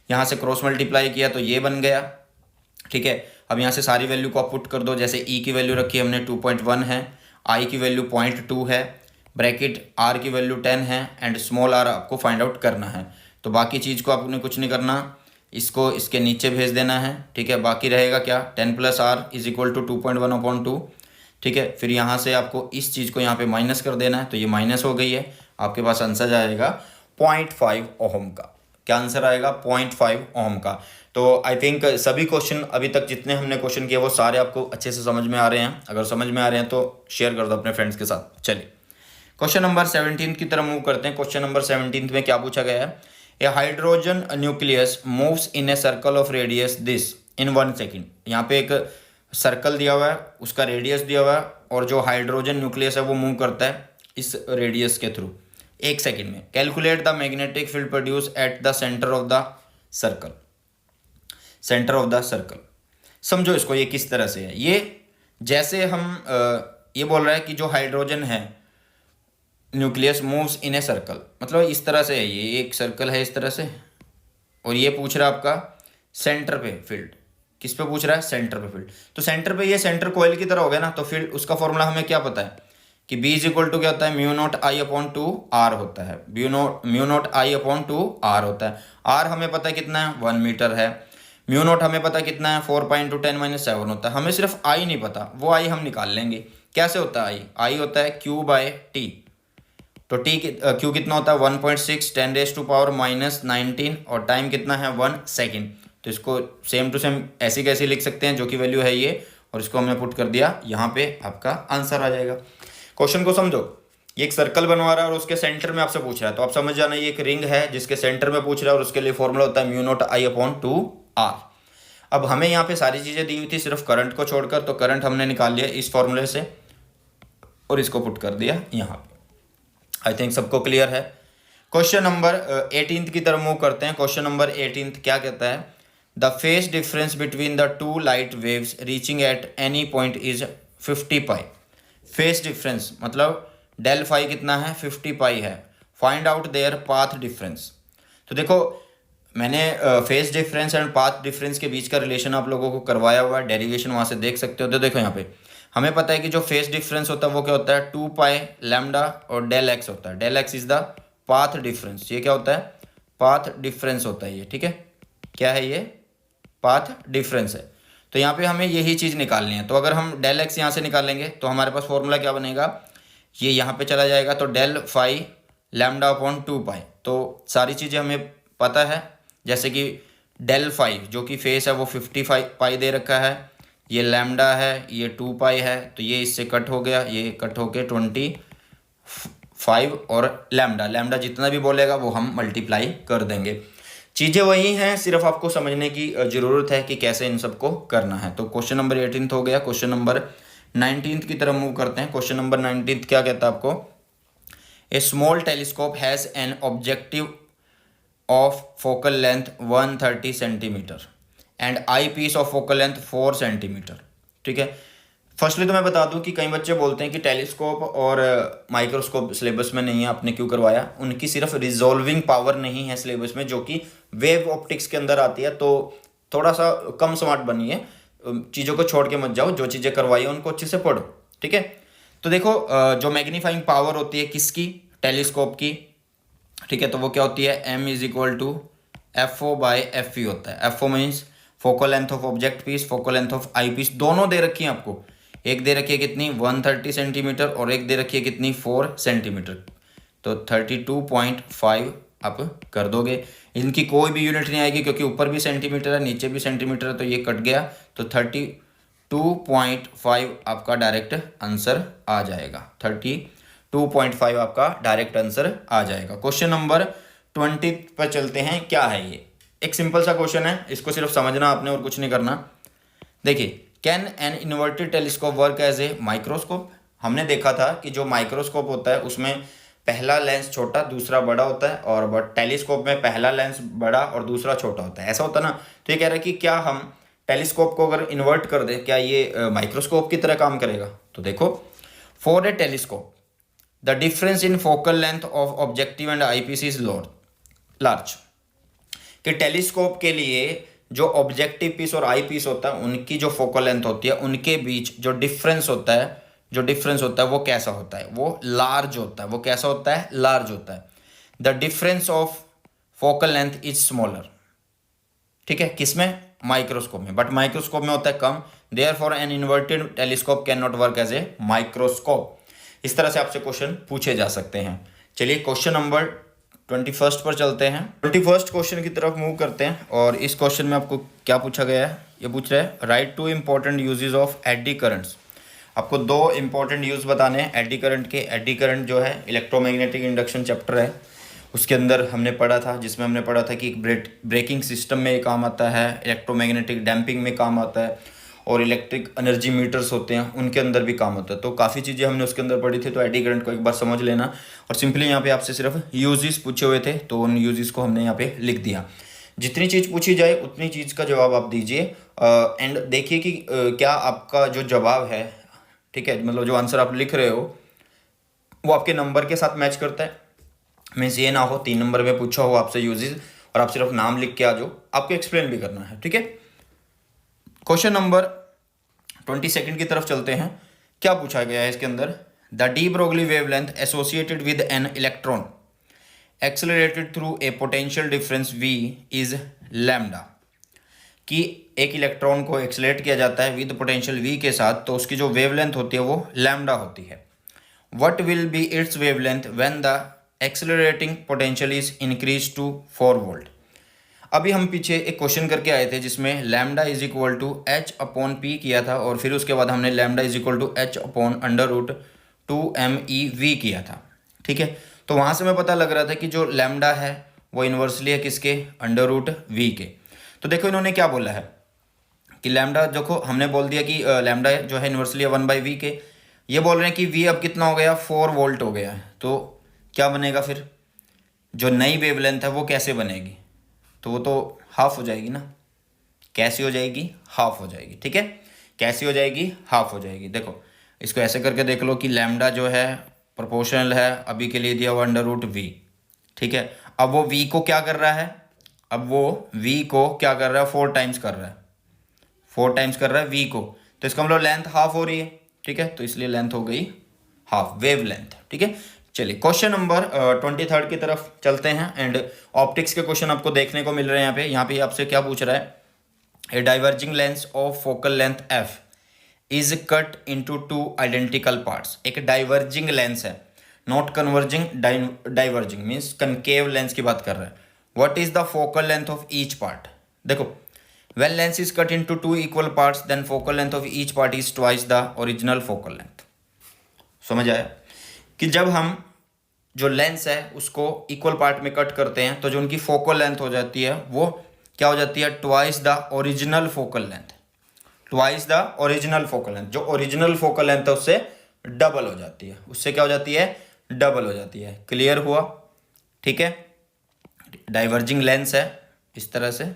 यहाँ से क्रॉस मल्टीप्लाई किया तो ये बन गया। ठीक है, अब यहाँ से सारी वैल्यू को आप पुट कर दो। जैसे ई की वैल्यू रखी हमने 2.1 है, आई की वैल्यू 0.2 है, ब्रैकेट आर की वैल्यू 10 है, एंड स्मॉल आर आपको फाइंड आउट करना है। तो बाकी चीज़ को आपने कुछ नहीं करना, इसको इसके नीचे भेज देना है। ठीक है, बाकी रहेगा क्या 10 plus r is equal to 2.1/2। ठीक है, फिर यहाँ से आपको इस चीज़ को यहाँ पे माइनस कर देना है, तो ये माइनस हो गई है, आपके पास आंसर आएगा 0.5 ओम का। क्या आंसर आएगा 0.5 ओम का। तो आई थिंक सभी क्वेश्चन अभी तक जितने हमने क्वेश्चन किए वो सारे आपको अच्छे से समझ में आ रहे हैं। अगर समझ में आ रहे हैं तो शेयर कर दो अपने फ्रेंड्स के साथ। चलिए क्वेश्चन नंबर 17 की तरफ मूव करते हैं। क्वेश्चन नंबर 17 में क्या पूछा गया है, a hydrogen nucleus moves in a circle of radius this in 1 second. यहाँ पे एक सर्कल दिया हुआ है, उसका रेडियस दिया हुआ है, और जो हाइड्रोजन न्यूक्लियस है वो मूव करता है इस रेडियस के थ्रू 1 सेकेंड में। Calculate the magnetic field produce at the centre of the circle. Centre of the circle, समझो इसको, ये किस तरह से है। ये जैसे हम ये बोल रहा है कि जो हाइड्रोजन है nucleus moves in a circle, मतलब इस तरह से है, ये एक सर्कल है इस तरह से, और ये पूछ रहा है आपका सेंटर पे फील्ड। किस पे पूछ रहा है, सेंटर पे फील्ड। तो सेंटर पे ये सेंटर कोयल की तरह हो गया ना, तो फील्ड उसका फॉर्मूला हमें क्या पता है कि B इज इक्वल टू क्या होता है μ0I/2R होता है। μ0I/2R होता है। R हमें पता है कितना है 1 मीटर है, μ0 हमें पता कितना है 4.10⁻7 होता है। हमें सिर्फ I नहीं पता, वो I हम निकाल लेंगे। कैसे होता है I होता है Q/T। तो Q कितना होता है 1.6 10⁻⁻19 और टाइम कितना है 1 सेकेंड। तो इसको सेम टू सेम ऐसी कैसी लिख सकते हैं, जो कि वैल्यू है ये, और इसको हमने पुट कर दिया यहाँ पे, आपका आंसर आ जाएगा। क्वेश्चन को समझो, ये एक सर्कल बनवा रहा है और उसके सेंटर में आपसे पूछ रहा है, तो आप समझ जाना ये एक रिंग है जिसके सेंटर में पूछ रहा है, और उसके लिए फॉर्मूला होता है μ0I/2R। अब हमें यहाँ पे सारी चीज़ें दी हुई थी सिर्फ करंट को छोड़कर, तो करंट हमने निकाल लिया इस फॉर्मूले से और इसको पुट कर दिया यहाँ पे। आई थिंक सबको क्लियर है। क्वेश्चन नंबर 18 की तरफ मूव करते हैं। क्वेश्चन नंबर 18 क्या कहता है, the phase difference between the two light waves reaching at any point is 50 pi. Phase difference मतलब डेल फाई कितना है 50 पाई है। Find out there path difference. तो देखो मैंने phase difference and path difference के बीच का रिलेशन आप लोगों को करवाया हुआ है, डेरिवेशन वहाँ से देख सकते हो। तो देखो यहाँ पे हमें पता है कि जो फेज डिफरेंस होता है वो क्या होता है 2 पाई लैम्डा और डेल एक्स होता है। Del x is the path difference. ये क्या होता है, पाथ डिफरेंस होता है ये। ठीक है, क्या है ये, पाथ डिफरेंस है। तो यहाँ पे हमें यही चीज़ निकालनी है। तो अगर हम डेल एक्स यहाँ से निकालेंगे तो हमारे पास फॉर्मूला क्या बनेगा, ये यहाँ पे चला जाएगा, तो del phi lambda upon 2 pi. तो सारी चीज़ें हमें पता है, जैसे कि डेल फाई जो कि फेस है वो 55 पाई दे रखा है, ये लैम्डा है, ये 2 पाई है, तो ये इससे कट हो गया, ये कट होके 25, और लैम्डा जितना भी बोलेगा वो हम मल्टीप्लाई कर देंगे। चीज़ें वही हैं, सिर्फ आपको समझने की ज़रूरत है कि कैसे इन सबको करना है। तो क्वेश्चन नंबर 18 हो गया। क्वेश्चन नंबर 19 की तरफ मूव करते हैं। क्वेश्चन नंबर 19 क्या कहता है आपको, a small telescope has an objective of focal length 130 centimetre and eyepiece of focal length 4 centimetre. ठीक है, फर्स्टली तो मैं बता दूं कि कई बच्चे बोलते हैं कि टेलीस्कोप और माइक्रोस्कोप सिलेबस में नहीं है, आपने क्यों करवाया। उनकी सिर्फ रिजॉल्विंग पावर नहीं है सिलेबस में, जो कि वेव ऑप्टिक्स के अंदर आती है। तो थोड़ा सा कम स्मार्ट बनिए, चीज़ों को छोड़ के मत जाओ, जो चीज़ें करवाई है उनको अच्छे से पढ़ो। ठीक है, तो देखो जो मैग्नीफाइंग पावर होती है किसकी, टेलीस्कोप की। ठीक है, तो वो क्या होती है m is equal to FO/FE होता है। FO means focal length of object piece, focal length of eye piece, दोनों दे रखी है आपको। एक दे रखी है कितनी 130 सेंटीमीटर और एक दे रखी है कितनी 4 सेंटीमीटर। तो 32.5 आप कर दोगे। इनकी कोई भी यूनिट नहीं आएगी क्योंकि ऊपर भी सेंटीमीटर है नीचे भी सेंटीमीटर है, तो ये कट गया। तो 32.5 आपका डायरेक्ट आंसर आ जाएगा। 32.5 आपका डायरेक्ट आंसर आ जाएगा। क्वेश्चन नंबर 20 पर चलते हैं। क्या है ये, एक सिंपल सा क्वेश्चन है, इसको सिर्फ समझना आपने और कुछ नहीं करना। देखिए can an inverted telescope work as a microscope? हमने देखा था कि जो माइक्रोस्कोप होता है उसमें पहला लेंस छोटा दूसरा बड़ा होता है, और टेलीस्कोप में पहला लेंस बड़ा और दूसरा छोटा होता है, ऐसा होता है ना। तो ये कह रहा है कि क्या हम टेलीस्कोप को अगर इन्वर्ट कर दें, क्या ये माइक्रोस्कोप की तरह काम करेगा? तो देखो, for a telescope the difference in focal length of objective and eyepiece is large. कि टेलीस्कोप के लिए जो ऑब्जेक्टिव पीस और आई पीस होता है उनकी जो फोकल लेंथ होती है उनके बीच जो डिफरेंस होता है वो कैसा होता है? वो लार्ज होता है। वो कैसा होता है? लार्ज होता है। The difference of focal length is smaller. ठीक है, किसमें? माइक्रोस्कोप में। बट माइक्रोस्कोप में होता है कम। Therefore an inverted telescope can not work as a microscope. इस तरह से आपसे क्वेश्चन पूछे जा सकते हैं। चलिए क्वेश्चन नंबर 21 पर चलते हैं। 21 क्वेश्चन की तरफ मूव करते हैं, और इस क्वेश्चन में आपको क्या पूछा गया है? ये पूछ रहा है right 2 important uses of eddy currents. आपको 2 इंपॉर्टेंट यूज बताने हैं एडी करंट के। एडी करंट जो है इलेक्ट्रोमैग्नेटिक इंडक्शन चैप्टर है, उसके अंदर हमने पढ़ा था, जिसमें हमने पढ़ा था कि ब्रेकिंग सिस्टम में काम आता है, इलेक्ट्रोमैग्नेटिक डैम्पिंग में काम आता है, और इलेक्ट्रिक एनर्जी मीटर्स होते हैं उनके अंदर भी काम होता है। तो काफ़ी चीज़ें हमने उसके अंदर पढ़ी थी, तो एडी करंट को एक बार समझ लेना। और सिंपली यहाँ पे आपसे सिर्फ यूजेस पूछे हुए थे, तो उन यूजेस को हमने यहाँ पे लिख दिया। जितनी चीज़ पूछी जाए उतनी चीज़ का जवाब आप दीजिए, एंड देखिए कि क्या आपका जो जवाब है, ठीक है, मतलब जो आंसर आप लिख रहे हो वो आपके नंबर के साथ मैच करता है। मीन्स ये ना हो 3 नंबर में पूछा हो आपसे यूजेस और आप सिर्फ नाम लिख के आ जाओ, आपको एक्सप्लेन भी करना है। ठीक है, क्वेश्चन नंबर 22 की तरफ चलते हैं। क्या पूछा गया है इसके अंदर? The D Broglie wavelength associated with an electron accelerated through a potential difference v is lambda. कि एक इलेक्ट्रॉन को एक्सेलरेट किया जाता है विद पोटेंशियल v के साथ, तो उसकी जो वेवलेंथ होती है वो लैम्डा होती है। What will be its wavelength when the accelerating potential is increase to 4 volt. अभी हम पीछे एक क्वेश्चन करके आए थे जिसमें lambda is equal to h upon p किया था, और फिर उसके बाद हमने lambda is equal to h upon under root 2 MEV किया था। ठीक है, तो वहाँ से हमें पता लग रहा था कि जो लैम्डा है वो इन्वर्सली है किसके? अंडर रूट वी के। तो देखो इन्होंने क्या बोला है कि लैम्डा, देखो हमने बोल दिया कि लैम्डा जो है इन्वर्सली है 1/v के। ये बोल रहे हैं कि v अब कितना हो गया? 4 वोल्ट हो गया है। तो क्या बनेगा फिर? जो नई वेवलेंथ है वो कैसे बनेगी? तो वो तो हाफ हो जाएगी ना। कैसी हो जाएगी? हाफ हो जाएगी। ठीक है, कैसी हो जाएगी? हाफ हो जाएगी। देखो इसको ऐसे करके देख लो कि लैम्डा जो है प्रोपोर्शनल है, अभी के लिए दिया हुआ अंडर रूट वी। ठीक है, अब वो v को क्या कर रहा है? अब वो v को क्या कर रहा है? 4 टाइम्स कर रहा है, 4 टाइम्स कर रहा है v को। तो इसका मतलब लेंथ हाफ हो रही है। ठीक है, तो इसलिए लेंथ हो गई हाफ, वेव लेंथ। ठीक है, चलिए क्वेश्चन नंबर 23 की तरफ चलते हैं। एंड ऑप्टिक्स के क्वेश्चन आपको देखने को मिल रहे हैं यहाँ पे आपसे क्या पूछ रहा है? ए diverging lens of focal length f is cut into 2 identical parts. एक डाइवर्जिंग लेंस है, not converging, diverging means concave lens की बात कर रहा है। What is the focal length of each part? देखो, when lens is cut into 2 equal parts then focal length of each part is twice the original focal length। समझ आया कि जब हम जो लेंस है उसको इक्वल पार्ट में कट करते हैं तो जो उनकी फोकल लेंथ हो जाती है वो क्या हो जाती है? Twice the original focal length. Twice the original focal length, जो ओरिजिनल फोकल लेंथ है उससे डबल हो जाती है। उससे क्या हो जाती है? डबल हो जाती है। क्लियर हुआ? ठीक है, डाइवर्जिंग लेंस है इस तरह से।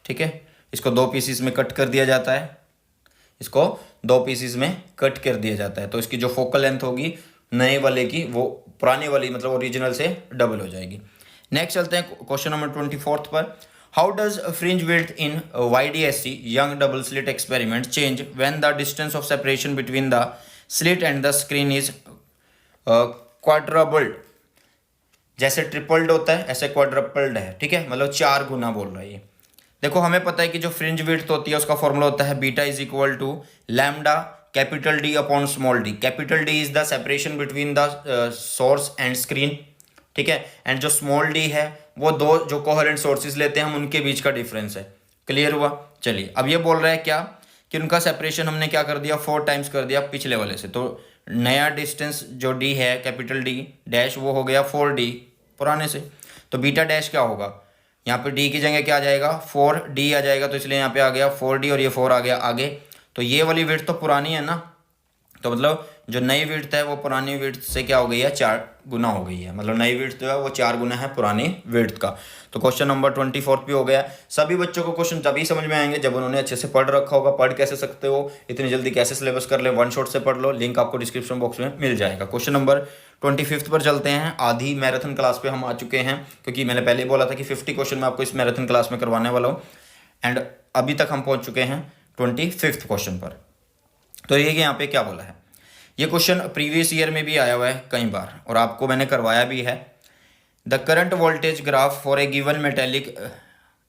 ठीक है, इसको 2 पीसीस में कट कर दिया जाता है, इसको 2 पीसीस में कट कर दिया जाता है, तो इसकी जो फोकल लेंथ होगी नए वाले की वो पुराने वाली मतलब ओरिजिनल से डबल हो जाएगी। नेक्स्ट चलते हैं क्वेश्चन नंबर 24 पर। How does fringe width in YDSC Young double slit experiment change when the distance of separation between the slit and the screen is quadrupled. जैसे ट्रिपल्ड होता है ऐसे क्वाड्रपल्ड है। ठीक है, मतलब 4 गुना बोल रहा है ये। देखो हमें पता है कि जो फ्रिंज विड्थ होती है उसका फॉर्मूला होता है beta is equal to lambda capital D upon small d। Capital D is the separation between the source and screen. ठीक है, एंड जो स्मॉल d है वो 2 जो कोहेरेंट सोर्सेज लेते हैं हम उनके बीच का डिफरेंस है। क्लियर हुआ? चलिए अब ये बोल रहा है क्या कि उनका सेपरेशन हमने क्या कर दिया? 4 टाइम्स कर दिया पिछले वाले से। तो नया डिस्टेंस जो d है कैपिटल D डैश वो हो गया 4d पुराने से। तो बीटा डैश क्या होगा? यहाँ पे d की जगह क्या आ जाएगा? 4d आ जाएगा, तो इसलिए यहाँ पे आ गया 4d और ये 4 आ गया आगे। तो ये वाली विड्थ तो पुरानी है ना, तो मतलब जो नई विड्थ है वो पुरानी विड्थ से क्या हो गई है, 4 गुना हो गई है। मतलब नई विड्थ जो है वो 4 गुना है पुरानी विड्थ का। तो क्वेश्चन नंबर 24 भी हो गया। सभी बच्चों को क्वेश्चन तभी समझ में आएंगे जब उन्होंने अच्छे से पढ़ रखा होगा। पढ़ कैसे सकते हो, इतनी जल्दी कैसे सिलेबस कर ले, वन शॉट से पढ़ लो, लिंक आपको डिस्क्रिप्शन बॉक्स में मिल जाएगा। क्वेश्चन नंबर 25 पर चलते हैं। आधी मैराथन क्लास पे हम आ चुके हैं, क्योंकि मैंने पहले ही बोला था कि 50 क्वेश्चन मैं आपको इस मैराथन क्लास में करवाने वाला हूँ। एंड अभी तक हम पहुँच चुके हैं 25 क्वेश्चन पर। तो ये यहाँ पे क्या बोला है, ये क्वेश्चन प्रीवियस ईयर में भी आया हुआ है कई बार और आपको मैंने करवाया भी है। The current voltage graph for a given metallic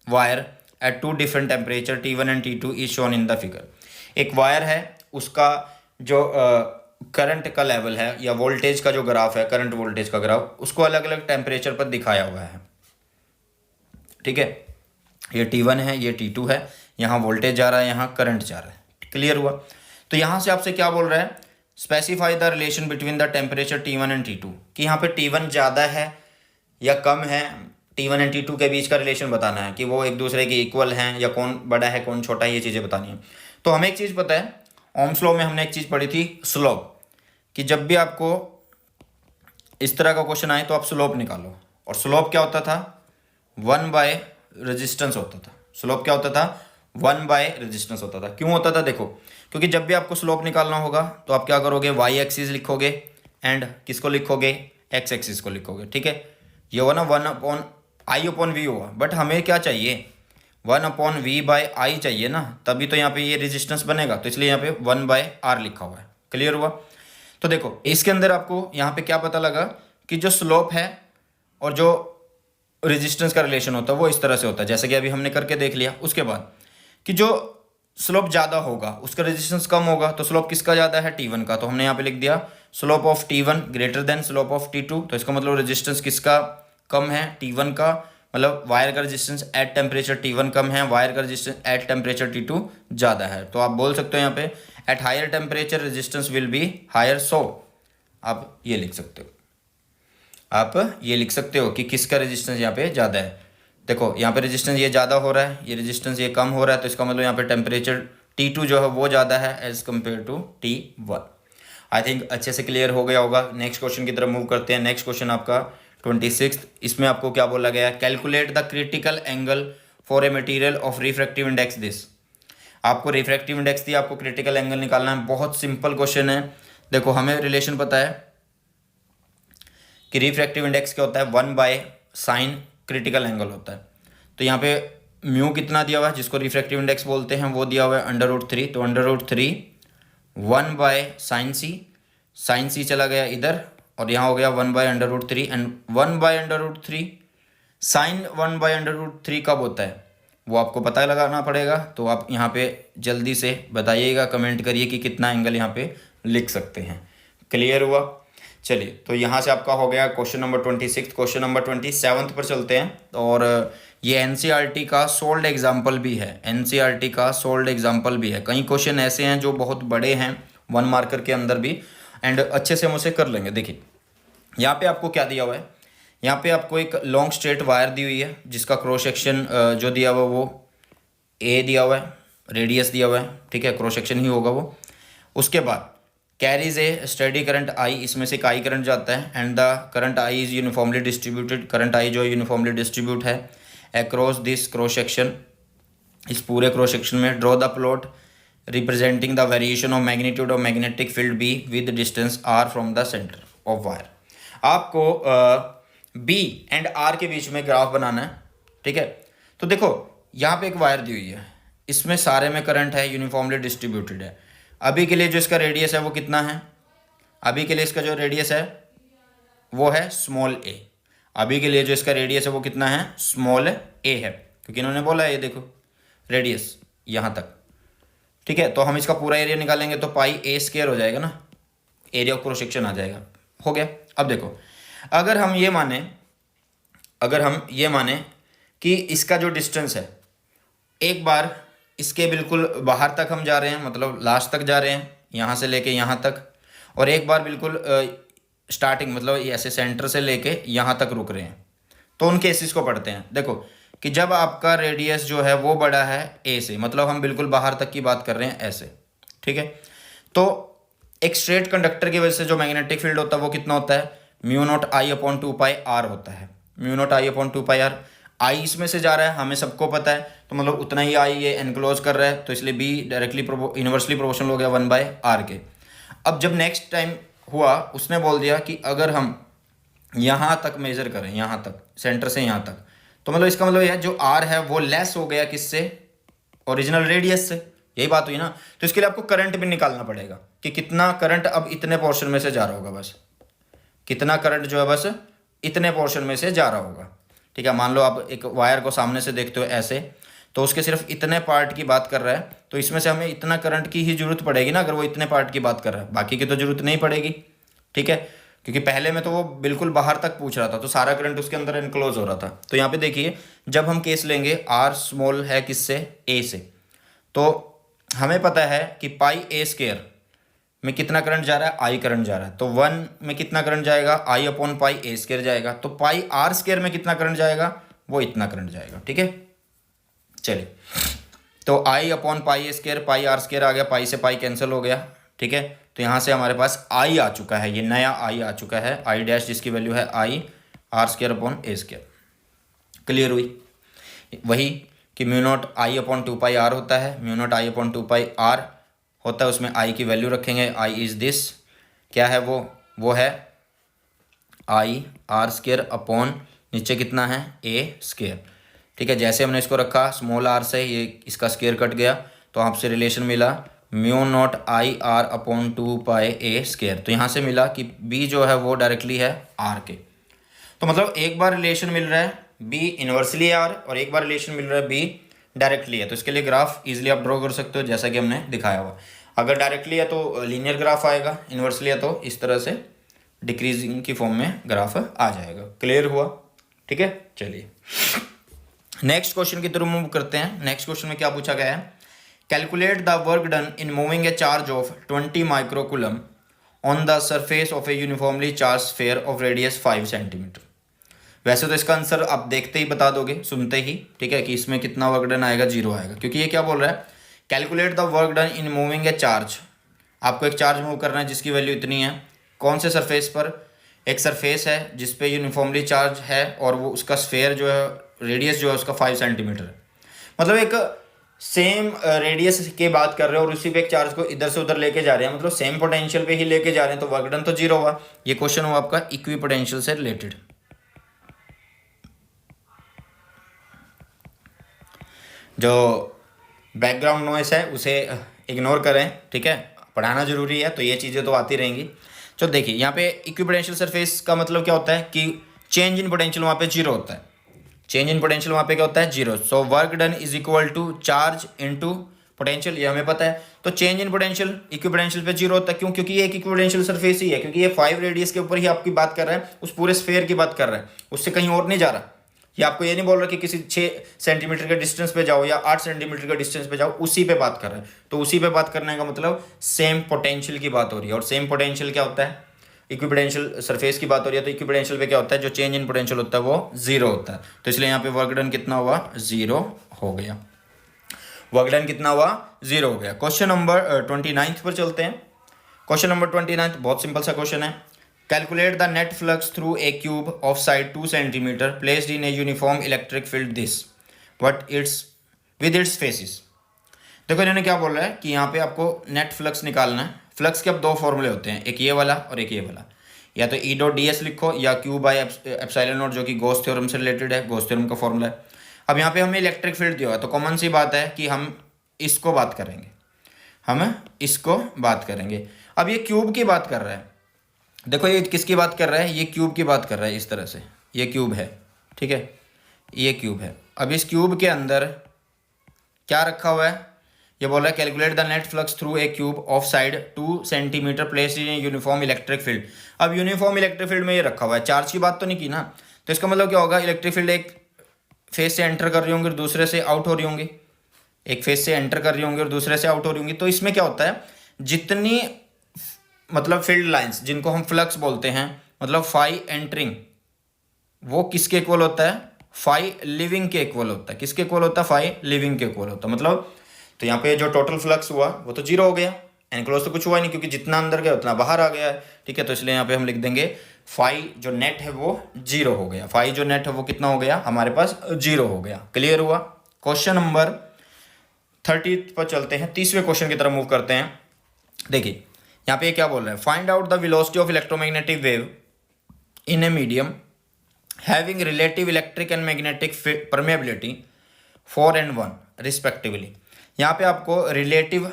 wire eight 2 different temperature T1 and T2 is shown in the figure. एक वायर है, उसका जो करंट का लेवल है या वोल्टेज का जो ग्राफ है, करंट वोल्टेज का ग्राफ, उसको अलग अलग टेम्परेचर पर दिखाया हुआ है। ठीक है, ये T1 है, ये T2 है, यहाँ वोल्टेज जा रहा है, यहाँ करंट जा रहा है। क्लियर हुआ। तो यहाँ से आपसे क्या बोल रहा है, specify the relation between the temperature T1 and T2, कि यहाँ पे T1 ज़्यादा है या कम है, T1 एंड T2 के बीच का रिलेशन बताना है कि वो एक दूसरे के इक्वल हैं या कौन बड़ा है कौन छोटा है, ये चीज़ें बतानी है। तो हमें एक चीज़ पता है, ओम्स लॉ में हमने एक चीज़ पढ़ी थी, स्लोप, कि जब भी आपको इस तरह का क्वेश्चन आए तो आप स्लोप निकालो। और स्लोप क्या होता था, 1 बाय रेजिस्टेंस होता था। स्लोप क्या होता था, 1 बाय रेजिस्टेंस होता था। क्यों होता था, देखो, क्योंकि जब भी आपको स्लोप निकालना होगा तो आप क्या करोगे, वाई एक्सिस लिखोगे एंड किसको लिखोगे, एक्स एक्सिस को लिखोगे। ठीक है, ये हुआ ना 1/i/v हुआ, बट हमें क्या चाहिए, 1/v/i चाहिए ना, तभी तो यहाँ पे ये रेजिस्टेंस बनेगा, तो इसलिए यहाँ पे 1/r लिखा हुआ है। क्लियर हुआ। तो देखो इसके अंदर आपको यहाँ पे क्या पता लगा कि जो स्लोप है और जो रेजिस्टेंस का रिलेशन होता है वो इस तरह से होता है, जैसे कि अभी हमने करके देख लिया। उसके बाद कि जो स्लोप ज़्यादा होगा उसका रेजिस्टेंस कम होगा, तो स्लोप किसका ज़्यादा है, T1 का। तो हमने यहाँ पे लिख दिया slope of T1 greater than slope of T2। तो इसका मतलब रेजिस्टेंस किसका कम है, T1 का। मतलब वायर का रेजिस्टेंस एट टेम्परेचर T1 कम है, वायर का रेजिस्टेंस एट टेम्परेचर T2 ज़्यादा है। तो आप बोल सकते हो यहाँ पे at higher temperature resistance will be higher. So आप ये लिख सकते हो, आप ये लिख सकते हो कि किसका रेजिस्टेंस यहाँ पे ज़्यादा है। देखो यहाँ पे रेजिस्टेंस ये ज़्यादा हो रहा है, ये रेजिस्टेंस ये कम हो रहा है, तो इसका मतलब यहाँ पे टेम्परेचर T2 जो है वो ज़्यादा है as compare to T1। I think अच्छे से क्लियर हो गया होगा। नेक्स्ट क्वेश्चन की तरफ मूव करते हैं। नेक्स्ट क्वेश्चन आपका 26। इसमें आपको क्या बोला गया है, calculate the critical angle for a material of refractive index this. आपको रिफ्रैक्टिव इंडेक्स दी, आपको क्रिटिकल एंगल निकालना है। बहुत सिंपल क्वेश्चन है। देखो हमें रिलेशन पता है कि रिफ्रैक्टिव इंडेक्स क्या होता है, 1/sin क्रिटिकल एंगल होता है। तो यहाँ पे म्यू कितना दिया हुआ है, जिसको रिफ्रैक्टिव इंडेक्स बोलते हैं, वो दिया हुआ है √3। तो √3 1/sin c, sin c चला गया इधर और यहाँ हो गया 1/√3 एंड 1/√3 sin 1/√3 कब होता है वो आपको पता लगाना पड़ेगा। तो आप यहाँ पे जल्दी से बताइएगा, कमेंट करिए कि कितना एंगल यहाँ पे लिख सकते हैं। क्लियर हुआ। चलिए, तो यहाँ से आपका हो गया क्वेश्चन नंबर 26। क्वेश्चन नंबर 27 पर चलते हैं। और ये एनसीईआरटी का सोल्ड एग्जाम्पल भी है, एनसीईआरटी का सोल्ड एग्जाम्पल भी है। कई क्वेश्चन ऐसे हैं जो बहुत बड़े हैं 1 मार्कर के अंदर भी, एंड अच्छे से हम उसे कर लेंगे। देखिए यहाँ पे आपको क्या दिया हुआ है, यहाँ पे आपको एक लॉन्ग स्ट्रेट वायर दी हुई है जिसका क्रॉस सेक्शन जो दिया हुआ वो ए दिया हुआ है, रेडियस दिया हुआ है। ठीक है, क्रॉस सेक्शन ही होगा वो। उसके बाद carries a steady current I, इसमें से आई करंट जाता है and the current I is uniformly distributed. Current I जो यूनिफॉर्मली डिस्ट्रीब्यूट है अक्रॉस दिस क्रॉस सेक्शन, इस पूरे क्रॉस सेक्शन में। Draw the plot representing the variation of magnitude of magnetic field B with distance R from the centre of wire. आपको B and R के बीच में graph बनाना है। ठीक है, तो देखो यहाँ पे एक वायर दी हुई है, इसमें सारे में करंट है, यूनिफॉर्मली डिस्ट्रीब्यूटेड है। अभी के लिए जो इसका रेडियस है वो कितना है, अभी के लिए इसका जो रेडियस है वो है स्मॉल ए। अभी के लिए जो इसका रेडियस है वो कितना है, स्मॉल ए है, क्योंकि इन्होंने बोला है ये देखो रेडियस यहाँ तक। ठीक है, तो हम इसका पूरा एरिया निकालेंगे तो πa² हो जाएगा ना, एरिया ऑफ क्रॉस सेक्शन आ जाएगा। हो गया। अब देखो अगर हम ये माने कि इसका जो डिस्टेंस है, एक बार इसके बिल्कुल बाहर तक हम जा रहे हैं, मतलब लास्ट तक जा रहे हैं यहाँ से लेके यहाँ तक, और एक बार बिल्कुल स्टार्टिंग मतलब ऐसे सेंटर से लेके यहाँ तक रुक रहे हैं। तो उन केसेस को पढ़ते हैं। देखो कि जब आपका रेडियस जो है वो बड़ा है ए से, मतलब हम बिल्कुल बाहर तक की बात कर रहे हैं ऐसे, ठीक है। तो एक स्ट्रेट कंडक्टर की वजह से जो मैग्नेटिक फील्ड होता है वो कितना होता है, mu not I upon 2πr होता है, mu not I upon 2πr। आई इसमें से जा रहा है, हमें सबको पता है, तो मतलब उतना ही आई ये एनक्लोज कर रहा है, तो इसलिए बी डायरेक्टली इन्वर्सली प्रोपोर्शनल हो गया 1/r के। अब जब नेक्स्ट टाइम हुआ उसने बोल दिया कि अगर हम यहाँ तक मेजर करें, यहाँ तक सेंटर से यहाँ तक, तो मतलब इसका मतलब यह जो r है वो लेस हो गया किससे, ओरिजिनल रेडियस से, यही बात हुई ना। तो इसके लिए आपको करंट भी निकालना पड़ेगा कि कितना करंट अब इतने पोर्शन में से जा रहा होगा, बस कितना करंट जो है बस इतने पोर्शन में से जा रहा होगा, ठीक है। मान लो आप एक वायर को सामने से देखते हो ऐसे, तो उसके सिर्फ इतने पार्ट की बात कर रहा है, तो इसमें से हमें इतना करंट की ही जरूरत पड़ेगी ना, अगर वो इतने पार्ट की बात कर रहा है, बाकी की तो जरूरत नहीं पड़ेगी, ठीक है। क्योंकि पहले में तो वो बिल्कुल बाहर तक पूछ रहा था, तो सारा करंट उसके अंदर एनक्लोज हो रहा था। तो यहाँ पे देखिए जब हम केस लेंगे r स्मॉल है किससे, a से, तो हमें पता है कि पाई a स्क्वायर में कितना करंट जा रहा है, आई करंट जा रहा है, तो 1 में कितना करंट जाएगा, आई अपॉन पाई a स्क्वायर जाएगा, तो पाई r स्क्वायर में कितना करंट जाएगा, वो इतना करंट जाएगा, ठीक है। चलिए, तो I upon pi a square, pi r square आ गया, पाई से पाई कैंसिल हो गया, ठीक है। तो यहाँ से हमारे पास आई आ चुका है, ये नया आई आ चुका है, आई डैश जिसकी वैल्यू है आई r square upon a square. Clear हुई, वही कि mu not I upon 2πr होता है, mu not I upon 2πr होता है, उसमें आई की वैल्यू रखेंगे, आई इज दिस, क्या है वो है आई r स्क्वायर अपॉन नीचे कितना है a स्क्वायर, ठीक है। जैसे हमने इसको रखा स्मॉल r से, ये इसका स्क्वायर कट गया, तो आपसे रिलेशन मिला mu not I r upon 2πa square. तो यहाँ से मिला कि b जो है वो डायरेक्टली है r के, तो मतलब एक बार रिलेशन मिल रहा है b इन्वर्सली r और एक बार रिलेशन मिल रहा है b डायरेक्टली है। तो इसके लिए ग्राफ इजीली आप ड्रॉ कर सकते हो जैसा कि हमने दिखाया हुआ। अगर डायरेक्टली है तो लीनियर ग्राफ आएगा, इन्वर्सली है तो इस तरह से डिक्रीजिंग की फॉर्म में ग्राफ आ जाएगा। क्लियर हुआ, ठीक है। चलिए नेक्स्ट क्वेश्चन की तरफ मूव करते हैं। नेक्स्ट क्वेश्चन में क्या पूछा गया है, calculate the work done in moving A charge of 20 microcoulomb on the surface of A uniformly charge sphere of radius 5 centimetre. वैसे तो इसका आंसर आप देखते ही बता दोगे, सुनते ही, ठीक है, कि इसमें कितना वर्क डन आएगा, 0 आएगा, क्योंकि ये क्या बोल रहा है, calculate the work done in moving A charge. आपको एक चार्ज मूव करना है जिसकी वैल्यू इतनी है, कौन से सरफेस पर, एक सरफेस है जिसपे यूनिफॉर्मली चार्ज है और वो उसका स्फीयर जो है रेडियस जो है उसका 5 सेंटीमीटर है। मतलब एक सेम रेडियस की बात कर रहे हो और उसी पे एक चार्ज को इधर से उधर लेके जा रहे हैं, मतलब सेम पोटेंशियल पे ही लेके जा रहे हैं, तो वर्क डन तो 0 हुआ। ये क्वेश्चन हुआ आपका इक्वी पोटेंशियल से रिलेटेड। जो बैकग्राउंड नॉइस है उसे इग्नोर करें, ठीक है, पढ़ाना जरूरी है, तो ये चीज़ें तो आती रहेंगी। तो देखिए यहाँ पे इक्विपोटेंशियल सरफेस का मतलब क्या होता है कि चेंज इन पोटेंशियल वहाँ पे 0 होता है, चेंज इन पोटेंशियल वहाँ पे क्या होता है 0। So work done is equal to charge into potential, ये हमें पता है। तो चेंज इन पोटेंशियल इक्विपोटेंशियल पे 0 होता है, क्यों, क्योंकि ये एक इक्विपोटेंशियल सरफेस ही है, क्योंकि ये 5 रेडियस के ऊपर ही आपकी बात कर रहा है, उस पूरे स्फीयर की बात कर रहा है, उससे कहीं और नहीं जा रहा। ये आपको ये नहीं बोल रहा कि किसी 6 सेंटीमीटर के डिस्टेंस पे जाओ या 8 सेंटीमीटर के डिस्टेंस पे जाओ, उसी पे बात कर रहे हैं। तो उसी पे बात करने का मतलब सेम पोटेंशियल की बात हो रही है, और सेम पोटेंशियल क्या होता है, इक्विपोटेंशियल सरफेस की बात हो रही है, तो इक्विपोटेंशियल पे क्या होता है, जो चेंज इन पोटेंशियल होता है वो 0 होता है। तो इसलिए यहाँ पे वर्क डन कितना हुआ, 0 हो गया, वर्क डन कितना हुआ, 0 हो गया। क्वेश्चन नंबर 29 पर चलते हैं। क्वेश्चन नंबर 29 बहुत सिंपल सा क्वेश्चन है, calculate the net flux through a cube of side 2 centimetre placed in a uniform electric field this what it's with its faces. देखो इन्होंने क्या बोल रहा है कि यहाँ पे आपको नेट फ्लक्स निकालना है। फ्लक्स के अब 2 फॉर्मूले होते हैं, एक ये वाला और एक ये वाला, या तो ई डॉट डी एस लिखो या क्यू बाई एप्सिलॉन नॉट, जो कि गॉस थ्योरम से रिलेटेड है, गॉस थ्योरम का फॉर्मूला है। अब यहाँ पे हमें इलेक्ट्रिक फील्ड दिया है, तो कॉमन सी बात है कि हम इसको बात करेंगे, हम इसको बात करेंगे। अब ये क्यूब की बात कर रहा है, देखो ये किसकी बात कर रहा है, ये क्यूब की बात कर रहा है, इस तरह से ये क्यूब है, ठीक है, ये क्यूब है। अब इस क्यूब के अंदर क्या रखा हुआ है, ये बोल रहा है calculate the net flux through a cube of side 2 centimetre placed in uniform electric field. अब यूनिफॉर्म इलेक्ट्रिक फील्ड में ये रखा हुआ है, चार्ज की बात तो नहीं की ना, तो इसका मतलब क्या होगा, इलेक्ट्रिक फील्ड एक फेज से एंटर कर रही होंगी और दूसरे से आउट हो रही होंगी, एक फेज से एंटर कर रही होंगी और दूसरे से आउट हो रही होंगी। तो इसमें क्या होता है, जितनी मतलब फील्ड लाइंस जिनको हम फ्लक्स बोलते हैं, मतलब फाई एंटरिंग, वो किसके इक्वल होता है, फाई लिविंग के इक्वल होता है। किसके इक्वल होता है, फाई लिविंग के इक्वल होता है। मतलब तो यहाँ पे जो टोटल फ्लक्स हुआ वो तो 0 हो गया, एनक्लोज तो कुछ हुआ ही नहीं क्योंकि जितना अंदर गया उतना बाहर आ गया है, ठीक है। तो इसलिए यहाँ पे हम लिख देंगे फाई जो नेट है वो 0 हो गया, फाई जो नेट है वो कितना हो गया हमारे पास 0 हो गया। क्लियर हुआ। क्वेश्चन नंबर 30 पर चलते हैं, 30वें क्वेश्चन की तरफ मूव करते हैं। देखिए यहाँ पे क्या बोल रहे हैं, find out the velocity of electromagnetic wave in a medium having relative electric and magnetic permeability 4 and 1 respectively. यहाँ पे आपको relative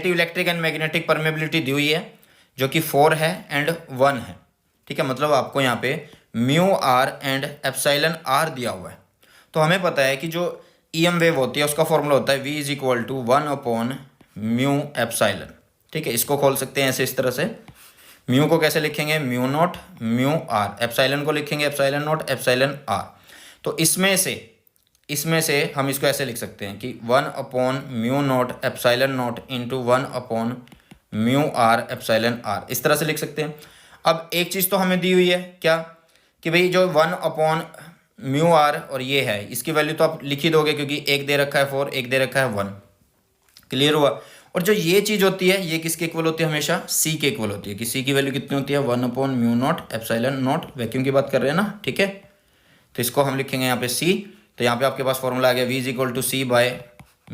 electric and magnetic permeability दी हुई है जो कि 4 है एंड 1 है, ठीक है। मतलब आपको यहाँ पे mu R and epsilon R दिया हुआ है। तो हमें पता है कि जो ईएम वेव होती है उसका फॉर्मूला होता है v इज इक्वल टू 1/म्यू एप्सिलॉन, ठीक है। इसको खोल सकते हैं ऐसे, इस तरह से। म्यू को कैसे लिखेंगे, mu naught mu are. Epsilon को लिखेंगे एप्सिलॉन नॉट एप्सिलॉन आर। तो इसमें से हम इसको ऐसे लिख सकते हैं कि 1/म्यू नॉट एप्सिलॉन नॉट इंटू 1/म्यू आर एप्सिलॉन आर, इस तरह से लिख सकते हैं। अब एक चीज़ तो हमें दी हुई है क्या, कि भाई जो 1/म्यू आर और ये है, इसकी वैल्यू तो आप लिख ही दोगे क्योंकि एक दे रखा है 4, एक दे रखा है 1। क्लियर हुआ। और जो ये चीज़ होती है ये किसके इक्वल होती है, हमेशा सी के इक्वल होती है। कि सी की वैल्यू कितनी होती है 1/म्यू नॉट एप्सिलॉन नॉट, वैक्यूम की बात कर रहे हैं ना, ठीक है। तो इसको हम लिखेंगे यहाँ पे सी। तो यहाँ पे आपके पास फॉर्मूला आ गया v is equal to c by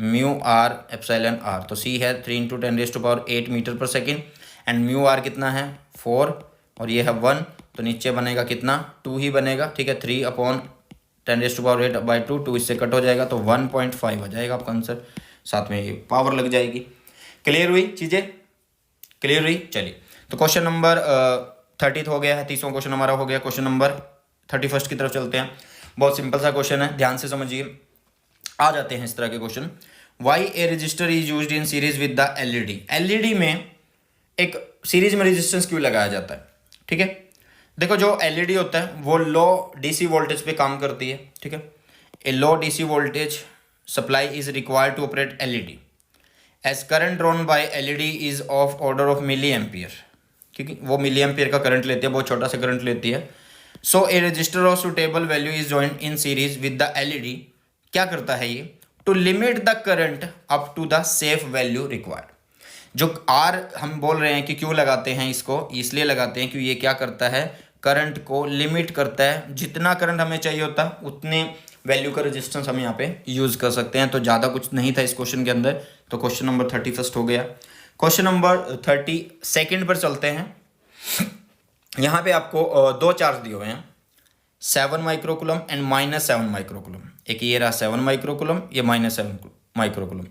mu are epsilon r. तो सी है 3 × 10⁸ metre per second and mu R कितना है 4 और ये है 1। तो नीचे बनेगा कितना 2 ही बनेगा, ठीक है। 3/10⁸ 2 इससे कट हो जाएगा तो 1.5 आ जाएगा आपका आंसर, साथ में ये पावर लग जाएगी। क्लियर हुई चीज़ें, क्लियर हुई। चलिए तो क्वेश्चन नंबर 30 हो गया है, 30वां क्वेश्चन हमारा हो गया। क्वेश्चन नंबर 31 की तरफ चलते हैं। बहुत सिंपल सा क्वेश्चन है, ध्यान से समझिए। आ जाते हैं इस तरह के question. Why a resistor is used in series with the LED. LED में एक सीरीज में रेजिस्टेंस क्यों लगाया जाता है, ठीक है। देखो जो एलईडी होता है वो लो डीसी वोल्टेज पे काम करती है, ठीक है। A low DC voltage supply is required to operate LED as current drawn by LED is of order of milliampere, क्योंकि वो मिली एम्पियर का करंट लेती है, बहुत छोटा सा करंट लेती है। So a resistor of suitable value is joined in series with the LED. क्या करता है ये, to limit the current up to the safe value required. जो आर हम बोल रहे हैं कि क्यों लगाते हैं इसको, इसलिए लगाते हैं कि ये क्या करता है, करंट को लिमिट करता है। जितना करंट हमें चाहिए होता है उतने वैल्यू का रेजिस्टेंस हम यहाँ पे यूज कर सकते हैं। तो ज़्यादा कुछ नहीं था इस क्वेश्चन के अंदर। तो क्वेश्चन नंबर 31 हो गया। क्वेश्चन नंबर 32 पर चलते हैं। यहाँ पे आपको दो चार्ज दिए हुए हैं, 7 माइक्रोकुलम एंड -7 माइक्रोकुलम। एक ये रहा 7 माइक्रोकुलम, ये -7 microcoulomb.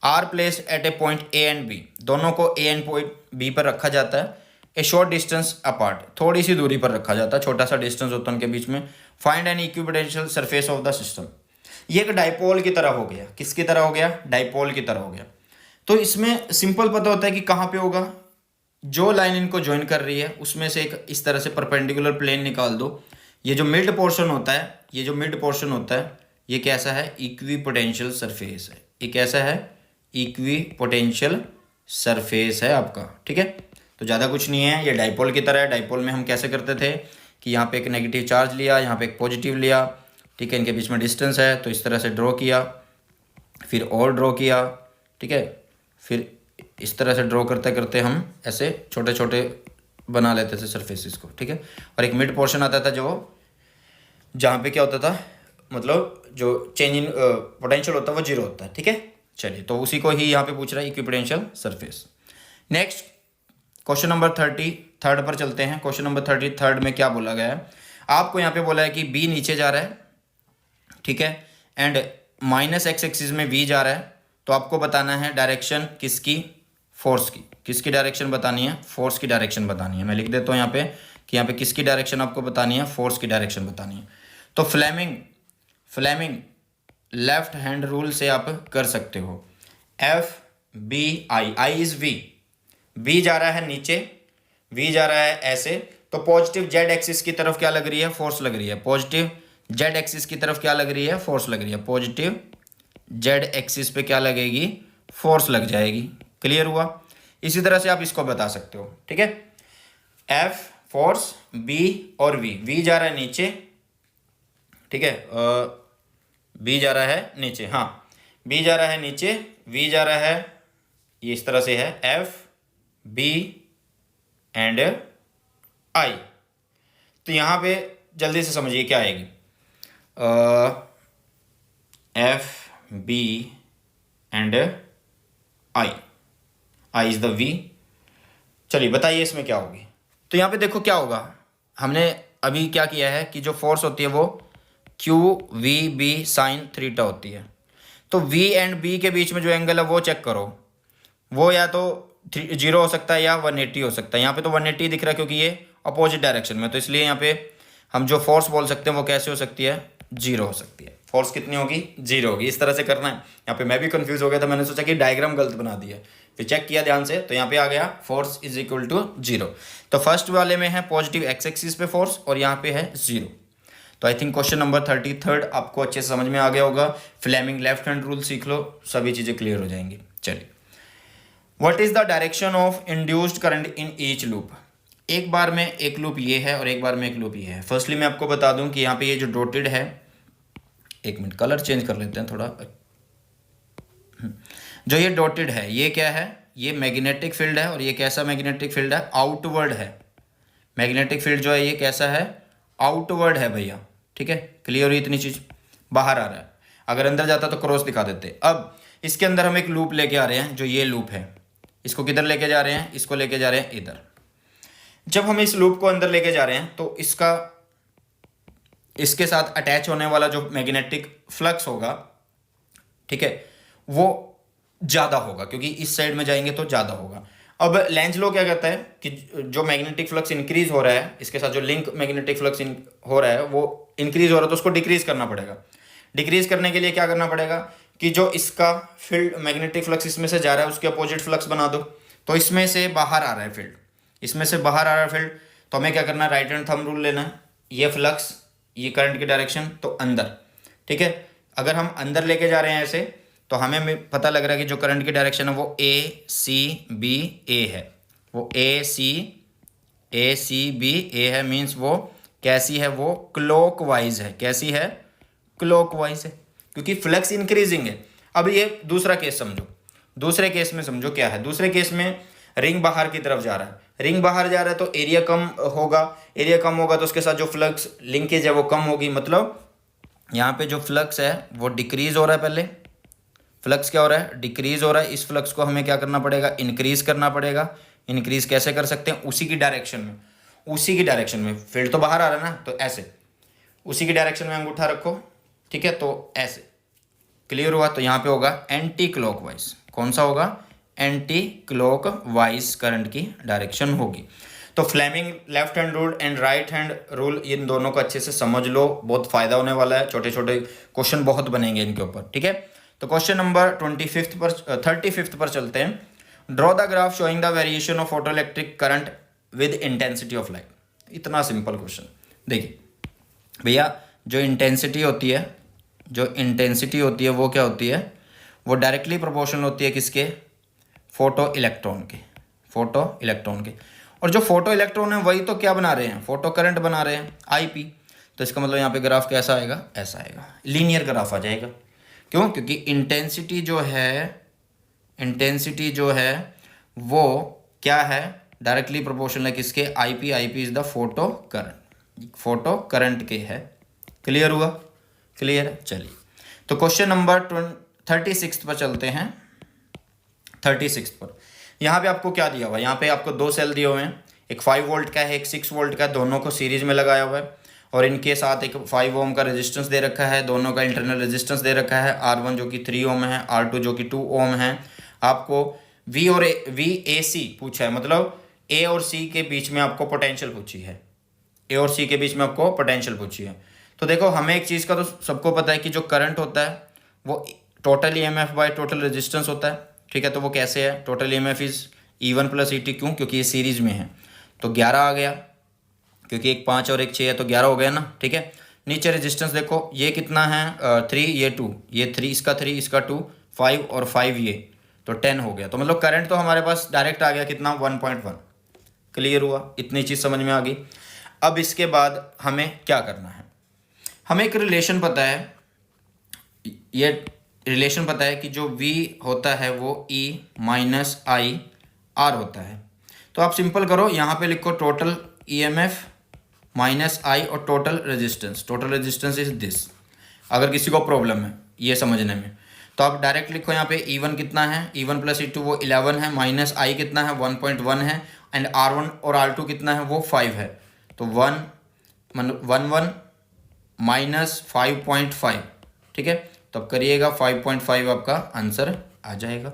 Are placed at a point A and B. दोनों को ए एंड पॉइंट बी पर रखा जाता है। ए शॉर्ट डिस्टेंस अपार्ट, थोड़ी सी दूरी पर रखा जाता है, छोटा सा डिस्टेंस होता है उनके बीच में। Find an equipotential surface of the system. ये एक डाइपोल की तरह हो गया। किसकी तरह हो गया, डाइपोल की तरह हो गया। तो इसमें सिंपल पता होता है कि कहाँ पे होगा, जो लाइन इनको ज्वाइन कर रही है उसमें से एक इस तरह से परपेंडिकुलर प्लेन निकाल दो। ये जो मिड पोर्शन होता है, ये जो मिड पोर्शन होता है ये कैसा है, इक्विपोटेंशियल सरफेस है। ये कैसा है, इक्विपोटेंशियल सरफेस है आपका, ठीक है। तो ज़्यादा कुछ नहीं है, ये डाइपोल की तरह है। डाइपोल में हम कैसे करते थे कि यहाँ पे एक नेगेटिव चार्ज लिया, यहाँ पे एक पॉजिटिव लिया, ठीक है। इनके बीच में डिस्टेंस है तो इस तरह से ड्रॉ किया, फिर और ड्रॉ किया, ठीक है। फिर इस तरह से ड्रॉ करते करते हम ऐसे छोटे छोटे बना लेते थे सरफेसेस को, ठीक है। और एक मिड पोर्शन आता था जो जहाँ पे क्या होता था, मतलब जो चेंज इन पोटेंशियल होता है वो 0 होता है, ठीक है। चलिए तो उसी को ही यहाँ पे पूछ रहा है, equipotential surface. Next question number 33 पर चलते हैं। क्वेश्चन नंबर 33 में क्या बोला गया है, आपको यहाँ पे बोला है कि बी नीचे जा रहा है, ठीक है, एंड -x एक्सिस में v जा रहा है। तो आपको बताना है डायरेक्शन किसकी, फोर्स की। किसकी डायरेक्शन बतानी है, फोर्स की डायरेक्शन बतानी है। मैं लिख देता हूँ यहाँ पे कि यहाँ पे किसकी डायरेक्शन आपको बतानी है, फोर्स की डायरेक्शन बतानी है। तो फ्लेमिंग लेफ्ट हैंड रूल से आप कर सकते हो। FBI, I इज v जा रहा है नीचे, v जा रहा है ऐसे। तो पॉजिटिव z एक्सिस की तरफ क्या लग रही है, फोर्स लग रही है। पॉजिटिव z एक्सिस की तरफ क्या लग रही है, फोर्स लग रही है। पॉजिटिव z एक्सिस पे क्या लगेगी, फोर्स लग जाएगी। क्लियर हुआ। इसी तरह से आप इसको बता सकते हो, ठीक है। F फोर्स, B और V जा रहा है नीचे, ठीक है। B जा रहा है नीचे, हाँ। बी जा रहा है नीचे, वी जा रहा है, ये इस तरह से है, एफ बी एंड आई। तो यहाँ पे जल्दी से समझिए क्या आएगी, F B and I, I is the V. चलिए बताइए इसमें क्या होगी। तो यहाँ पे देखो क्या होगा, हमने अभी क्या किया है कि जो फोर्स होती है वो q v B sine theta होती है। तो वी एंड बी के बीच में जो एंगल है वो चेक करो, वो या तो 0 हो सकता है या 180 हो सकता है। यहाँ पे तो 180 दिख रहा है क्योंकि ये अपोजिट डायरेक्शन में, तो इसलिए यहाँ पे हम जो फोर्स बोल सकते हैं वो कैसे हो सकती है, 0 हो सकती है। फोर्स कितनी होगी, 0 होगी। इस तरह से करना है। यहाँ पे मैं भी कंफ्यूज हो गया था, मैंने सोचा कि डायग्राम गलत बना दिया, फिर चेक किया ध्यान से, तो यहाँ पे आ गया फोर्स इज इक्वल टू 0। तो फर्स्ट वाले में है पॉजिटिव एक्स एक्सिस पे फोर्स और यहाँ पे है 0। तो आई थिंक क्वेश्चन नंबर 33 आपको अच्छे से समझ में आ गया होगा। फ्लेमिंग लेफ्ट हैंड रूल सीख लो, सभी चीज़ें क्लियर हो जाएंगी। चलिए, what is the direction of induced current in each loop. एक बार में एक लूप ये है और एक बार में एक लूप ये है। फर्स्टली मैं आपको बता दूं कि यहाँ पे ये जो डॉटेड है, एक मिनट कलर चेंज कर लेते हैं थोड़ा। जो ये डॉटेड है ये क्या है, ये मैग्नेटिक फील्ड है, और ये कैसा मैग्नेटिक फील्ड है, आउटवर्ड है। मैग्नेटिक फील्ड जो है ये कैसा है, आउटवर्ड है भैया, ठीक है। क्लियर हुई इतनी चीज, बाहर आ रहा है। अगर अंदर जाता तो क्रॉस दिखा देते। अब इसके अंदर हम एक लूप लेके आ रहे हैं, जो ये लूप है, इसको किधर लेके जा रहे हैं, इसको लेके जा रहे हैं इधर। जब हम इस लूप को अंदर लेके जा रहे हैं तो इसके साथ अटैच होने वाला जो मैग्नेटिक फ्लक्स होगा, ठीक है, वो ज़्यादा होगा, क्योंकि इस साइड में जाएंगे तो ज़्यादा होगा। अब लेंज लॉ क्या कहता है कि जो मैग्नेटिक फ्लक्स इंक्रीज हो रहा है, इसके साथ जो लिंक मैग्नेटिक फ्लक्स हो रहा है वो इंक्रीज हो रहा है, तो उसको डिक्रीज करना पड़ेगा। डिक्रीज करने के लिए क्या करना पड़ेगा कि जो इसका फील्ड मैग्नेटिक फ्लक्स इसमें से जा रहा है उसके अपोजिट फ्लक्स बना दो। तो इसमें से बाहर आ रहा है फील्ड, इसमें से बाहर आ रहा है फील्ड, तो हमें क्या करना है, राइट हैंड थंब रूल लेना है। ये फ्लक्स, ये करंट की डायरेक्शन, तो अंदर, ठीक है। अगर हम अंदर लेके जा रहे हैं ऐसे, तो हमें पता लग रहा है कि जो करंट की डायरेक्शन है वो ए सी बी ए है। वो ए सी बी ए है, मीन्स वो कैसी है, वो क्लॉकवाइज है। कैसी है, क्लॉकवाइज है, क्योंकि फ्लक्स इंक्रीजिंग है। अब ये दूसरा केस समझो, दूसरे केस में समझो क्या है। दूसरे केस में रिंग बाहर की तरफ जा रहा है, रिंग बाहर जा रहा है तो एरिया कम होगा। एरिया कम होगा तो उसके साथ जो फ्लक्स लिंकेज है वो कम होगी। मतलब यहाँ पे जो फ्लक्स है वो डिक्रीज हो रहा है। पहले फ्लक्स क्या हो रहा है, डिक्रीज हो रहा है। इस फ्लक्स को हमें क्या करना पड़ेगा, इंक्रीज करना पड़ेगा। इंक्रीज कैसे कर सकते हैं, उसी की डायरेक्शन में, उसी की डायरेक्शन में। फील्ड तो बाहर आ रहा है ना, तो ऐसे उसी की डायरेक्शन में अंगूठा रखो, ठीक है, तो ऐसे। क्लियर हुआ। तो यहाँ पे होगा एंटी क्लॉकवाइज। कौन सा होगा, एंटी क्लॉकवाइज करंट की डायरेक्शन होगी। तो Fleming left hand rule and right hand rule, इन दोनों को अच्छे से समझ लो, बहुत फायदा होने वाला है। छोटे छोटे क्वेश्चन बहुत बनेंगे इनके ऊपर, ठीक है। तो क्वेश्चन नंबर 35 पर चलते हैं। Draw the graph showing the variation of photo electric current with intensity of light. इतना सिंपल क्वेश्चन। देखिए भैया, जो इंटेंसिटी होती है वो क्या होती है, वो डायरेक्टली प्रोपोर्शनल होती है किसके, फोटो इलेक्ट्रॉन के। और जो फोटो इलेक्ट्रॉन है वही तो क्या बना रहे हैं, फोटो करंट बना रहे हैं, आईपी। तो इसका मतलब यहाँ पे ग्राफ कैसा आएगा, ऐसा आएगा, लीनियर ग्राफ आ जाएगा। क्यों, क्योंकि इंटेंसिटी जो है वो क्या है, डायरेक्टली प्रोपोर्शनल है किसके, IP. IP is the photo current के है। क्लियर हुआ, क्लियर। चलिए, तो क्वेश्चन नंबर 36 पर चलते हैं। 36 पर यहाँ पे आपको क्या दिया हुआ है, यहाँ पे आपको 2 सेल दिए हुए हैं, एक 5 वोल्ट का है, एक 6 वोल्ट का, दोनों को सीरीज में लगाया हुआ है। और इनके साथ एक 5 ओम का रेजिस्टेंस दे रखा है, दोनों का इंटरनल रेजिस्टेंस दे रखा है, R1 जो कि 3 ओम है, R2 जो कि 2 ओम है। आपको वी ए सी पूछा है, मतलब ए और सी के बीच में आपको पोटेंशियल पूछी है। तो देखो, हमें एक चीज़ का तो सबको पता है कि जो करंट होता है वो total EMF by total resistance होता है, ठीक है। तो वो कैसे है, total EMF is E1 + ET। क्यों, क्योंकि ये सीरीज में है, तो 11 आ गया, क्योंकि एक 5 और एक 6 है तो 11 हो गया ना, ठीक है। नीचे रेजिस्टेंस देखो, ये कितना है, 3, ये 2, ये 3, इसका 3, इसका 2, 5 और 5 ये, तो 10 हो गया। तो मतलब करंट तो हमारे पास डायरेक्ट आ गया कितना, 1.1। क्लियर हुआ, इतनी चीज़ समझ में आ गई। अब इसके बाद हमें क्या करना है, हमें एक रिलेशन पता है, ये रिलेशन पता है कि जो V होता है वो E माइनस आई आर होता है। तो आप सिंपल करो, यहाँ पे लिखो टोटल EMF माइनस आई और total resistance. Total resistance is this, अगर किसी को प्रॉब्लम है ये समझने में। तो आप डायरेक्ट लिखो यहाँ पे E1 कितना है, E1 प्लस E2 वो 11 है, माइनस आई कितना है 1.1 है, एंड R1 और R2 कितना है वो 5 है। तो 1 माइनस 5.5, ठीक है। तो अब करिएगा 5.5 आपका आंसर आ जाएगा,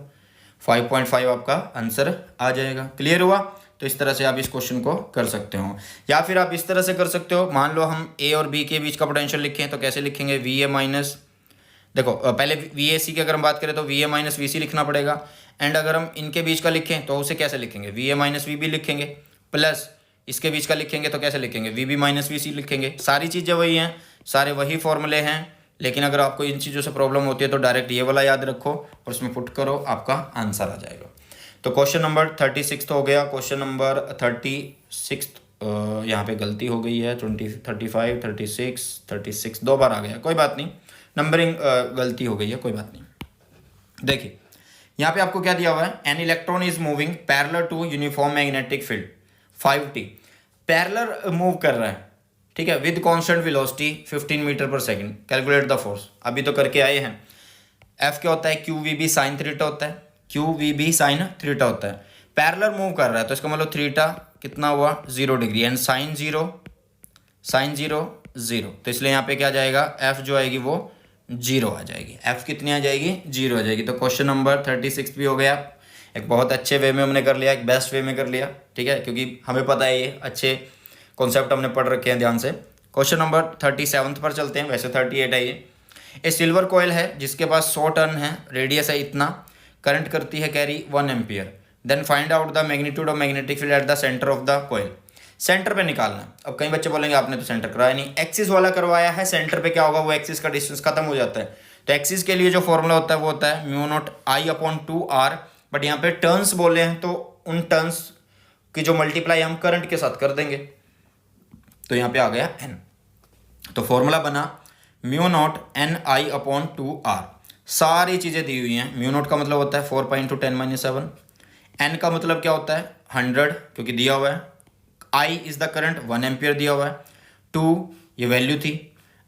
5.5 आपका आंसर आ जाएगा। क्लियर हुआ? तो इस तरह से आप इस क्वेश्चन को कर सकते हो, या फिर आप इस तरह से कर सकते हो। मान लो हम ए और बी के बीच का पोटेंशियल लिखें तो कैसे लिखेंगे, वी ए माइनस, देखो पहले वी ए सी की अगर हम बात करें तो वी ए माइनस वी सी लिखना पड़ेगा। एंड अगर हम इनके बीच का लिखें तो उसे कैसे लिखेंगे, V A minus V B लिखेंगे, प्लस इसके बीच का लिखेंगे तो कैसे लिखेंगे, V B minus V C लिखेंगे। सारी चीज़ें वही हैं, सारे वही फॉर्मूले हैं, लेकिन अगर आपको इन चीज़ों से प्रॉब्लम होती है तो डायरेक्ट ये वाला याद रखो और उसमें पुट करो, आपका आंसर आ जाएगा। तो क्वेश्चन नंबर 36 हो गया। क्वेश्चन नंबर 36 यहाँ पे गलती हो गई है, 20 35 36 दो बार आ गया, कोई बात नहीं, नंबरिंग गलती हो गई है, कोई बात नहीं। देखिए यहाँ पे आपको क्या दिया हुआ है, an electron is moving parallel to uniform magnetic field 5T, parallel move कर रहा है, ठीक है, with constant velocity 15 metre per second, calculate the force. अभी तो करके आए हैं। एफ क्या होता है, q v B sine theta होता है, q v B sine theta होता है। पैरेलल मूव कर रहा है तो इसका मतलब थीटा कितना हुआ 0 डिग्री, एंड साइन जीरो 0, तो इसलिए यहाँ पे क्या जाएगा, एफ जो आएगी वो 0 आ जाएगी। एफ कितनी आ जाएगी, 0 आ जाएगी। तो क्वेश्चन नंबर 36 भी हो गया। एक बहुत अच्छे वे में हमने कर लिया, एक बेस्ट वे में कर लिया, ठीक है, क्योंकि हमें पता है ये अच्छे कॉन्सेप्ट हमने पढ़ रखे हैं ध्यान से। क्वेश्चन नंबर 37 पर चलते हैं, वैसे 38 है ये। ए सिल्वर कॉयल है जिसके पास 100 टन है, रेडियस है इतना, करंट करती है carry 1 ampere, then find out the magnitude of magnetic field at the centre of the coil. Centre पे निकालना। अब कई बच्चे बोलेंगे आपने तो सेंटर कराया नहीं, एक्सिस वाला करवाया है, सेंटर पे क्या होगा, वो एक्सिस का डिस्टेंस खत्म हो जाता है। तो एक्सिस के लिए जो फॉर्मूला होता है वो होता है mu not I upon 2R, but यहाँ पे टर्न्स बोले हैं तो उन टर्न्स की जो मल्टीप्लाई हम करंट के साथ कर देंगे, तो यहाँ पे आ गया N। तो फॉर्मूला बना mu not an I upon 2R। सारी चीज़ें दी हुई हैं। म्यू नॉट का मतलब होता है 4 पाई इंटू 10-7, एन का मतलब क्या होता है 100 क्योंकि दिया हुआ है, I is the current 1 ampere दिया हुआ है, 2 ये वैल्यू थी,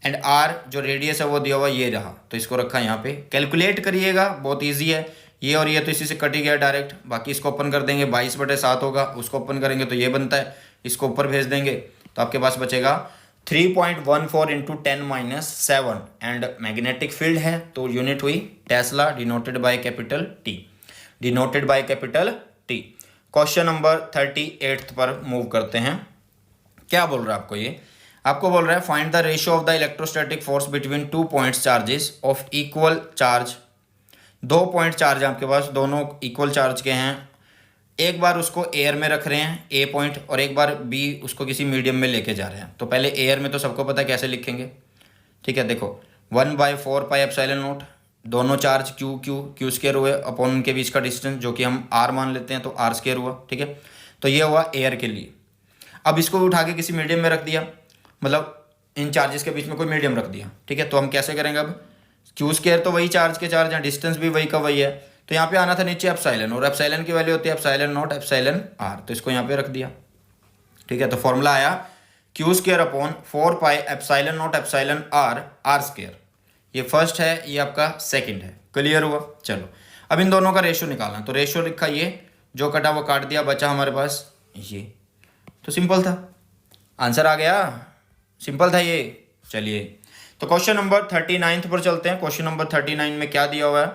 एंड आर जो रेडियस है वो दिया हुआ ये रहा, तो इसको रखा यहाँ पे। कैलकुलेट करिएगा, बहुत ईजी है, ये और ये तो इसी से कट ही गया डायरेक्ट। बाकी इसको ओपन कर देंगे, 22/7 होगा, उसको ओपन करेंगे तो ये बनता है, इसको ऊपर भेज देंगे तो आपके पास बचेगा 3.14 इंटू 10-7, एंड मैग्नेटिक फील्ड है तो यूनिट हुई Tesla, denoted by capital T. Question number 38 पर मूव करते हैं। क्या बोल रहा है आपको ये, आपको बोल रहा है find the ratio of the electrostatic force between 2 points charges of equal charge. 2 point charge है आपके पास, दोनों इक्वल चार्ज के हैं, एक बार उसको एयर में रख रहे हैं ए पॉइंट, और एक बार बी उसको किसी मीडियम में लेके जा रहे हैं। तो पहले एयर में तो सबको पता है कैसे लिखेंगे, ठीक है, देखो 1/4 पाई एप्सिलॉन नॉट, दोनों चार्ज क्यू स्क्वायर हुए अपॉन उनके बीच का डिस्टेंस जो कि हम आर मान लेते हैं, तो आर स्क्वायर हुआ, ठीक है। तो ये हुआ एयर के लिए। अब इसको उठा के किसी मीडियम में रख दिया, मतलब इन चार्जेस के बीच में कोई मीडियम रख दिया, ठीक है। तो हम कैसे करेंगे, अब क्यू स्क्वायर तो वही चार्ज के चार्ज हैं, डिस्टेंस भी वही का वही है, तो यहाँ पे आना था नीचे एप्सिलॉन, और एप्सिलॉन की वैल्यू होती है एप्सिलॉन नॉट एप्सिलॉन आर, तो इसको यहाँ पे रख दिया, ठीक है। तो फॉर्मूला आया q square upon 4 pi epsilon naught epsilon r square. ये फर्स्ट है, ये आपका सेकंड है। क्लियर हुआ? चलो अब इन दोनों का रेशियो निकालना, तो रेशियो लिखा ये, जो कटा वो काट दिया, बचा हमारे पास ये, तो सिंपल था, आंसर आ गया, सिंपल था ये। चलिए तो क्वेश्चन नंबर 39 पर चलते हैं। क्वेश्चन नंबर 39 में क्या दिया हुआ है,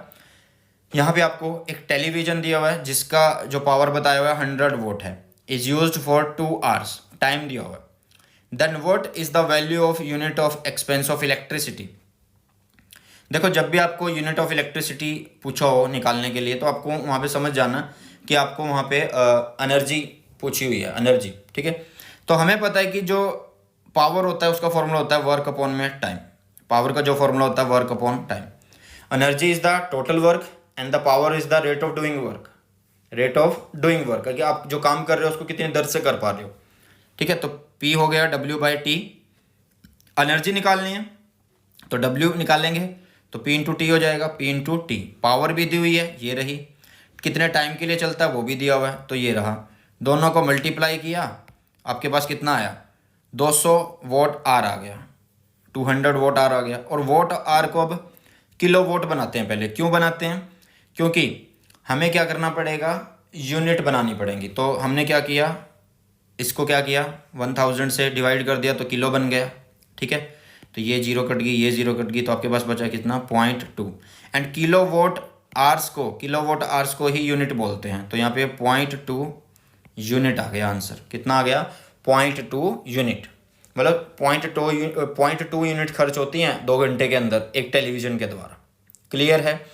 यहाँ पे आपको एक टेलीविजन दिया हुआ है जिसका जो पावर बताया हुआ है 100 वोट है, is used for 2 hours, time दिया हुआ है। Then what is the value of unit of expense of electricity. देखो जब भी आपको यूनिट ऑफ इलेक्ट्रिसिटी पूछा हो निकालने के लिए, तो आपको वहाँ पे समझ जाना कि आपको वहाँ पे एनर्जी पूछी हुई है, एनर्जी, ठीक है। तो हमें पता है कि जो पावर होता है उसका फॉर्मूला होता है वर्क अपॉन में टाइम। पावर का जो फॉर्मूला होता है work upon time. Energy is the total work and the power is the rate of doing work, कि आप जो काम कर रहे हो उसको कितनी दर से कर पा रहे हो, ठीक है। तो P हो गया W/T। एनर्जी निकालनी है तो W निकालेंगे तो P इंटू टी हो जाएगा, P इंटू टी। पावर भी दी हुई है, ये रही, कितने टाइम के लिए चलता है वो भी दिया हुआ है, तो ये रहा। दोनों को मल्टीप्लाई किया, आपके पास कितना आया, 200 वोट आर आ गया, 200 वोट आर आ गया। और वोट आर को अब किलो वोट बनाते हैं पहले। क्यों बनाते हैं, क्योंकि हमें क्या करना पड़ेगा, यूनिट बनानी पड़ेंगी। तो हमने क्या किया, इसको क्या किया, 1000 से डिवाइड कर दिया तो किलो बन गया, ठीक है। तो ये जीरो कट गई, ये जीरो कट गई, तो आपके पास बचा कितना, 0.2। एंड किलो वोट आर्स को ही यूनिट बोलते हैं, तो यहाँ पे 0.2 यूनिट आ गया आंसर। कितना आ गया, 0.2 यूनिट। मतलब 0.2 यूनिट खर्च होती हैं 2 घंटे के अंदर एक टेलीविज़न के द्वारा। क्लियर है।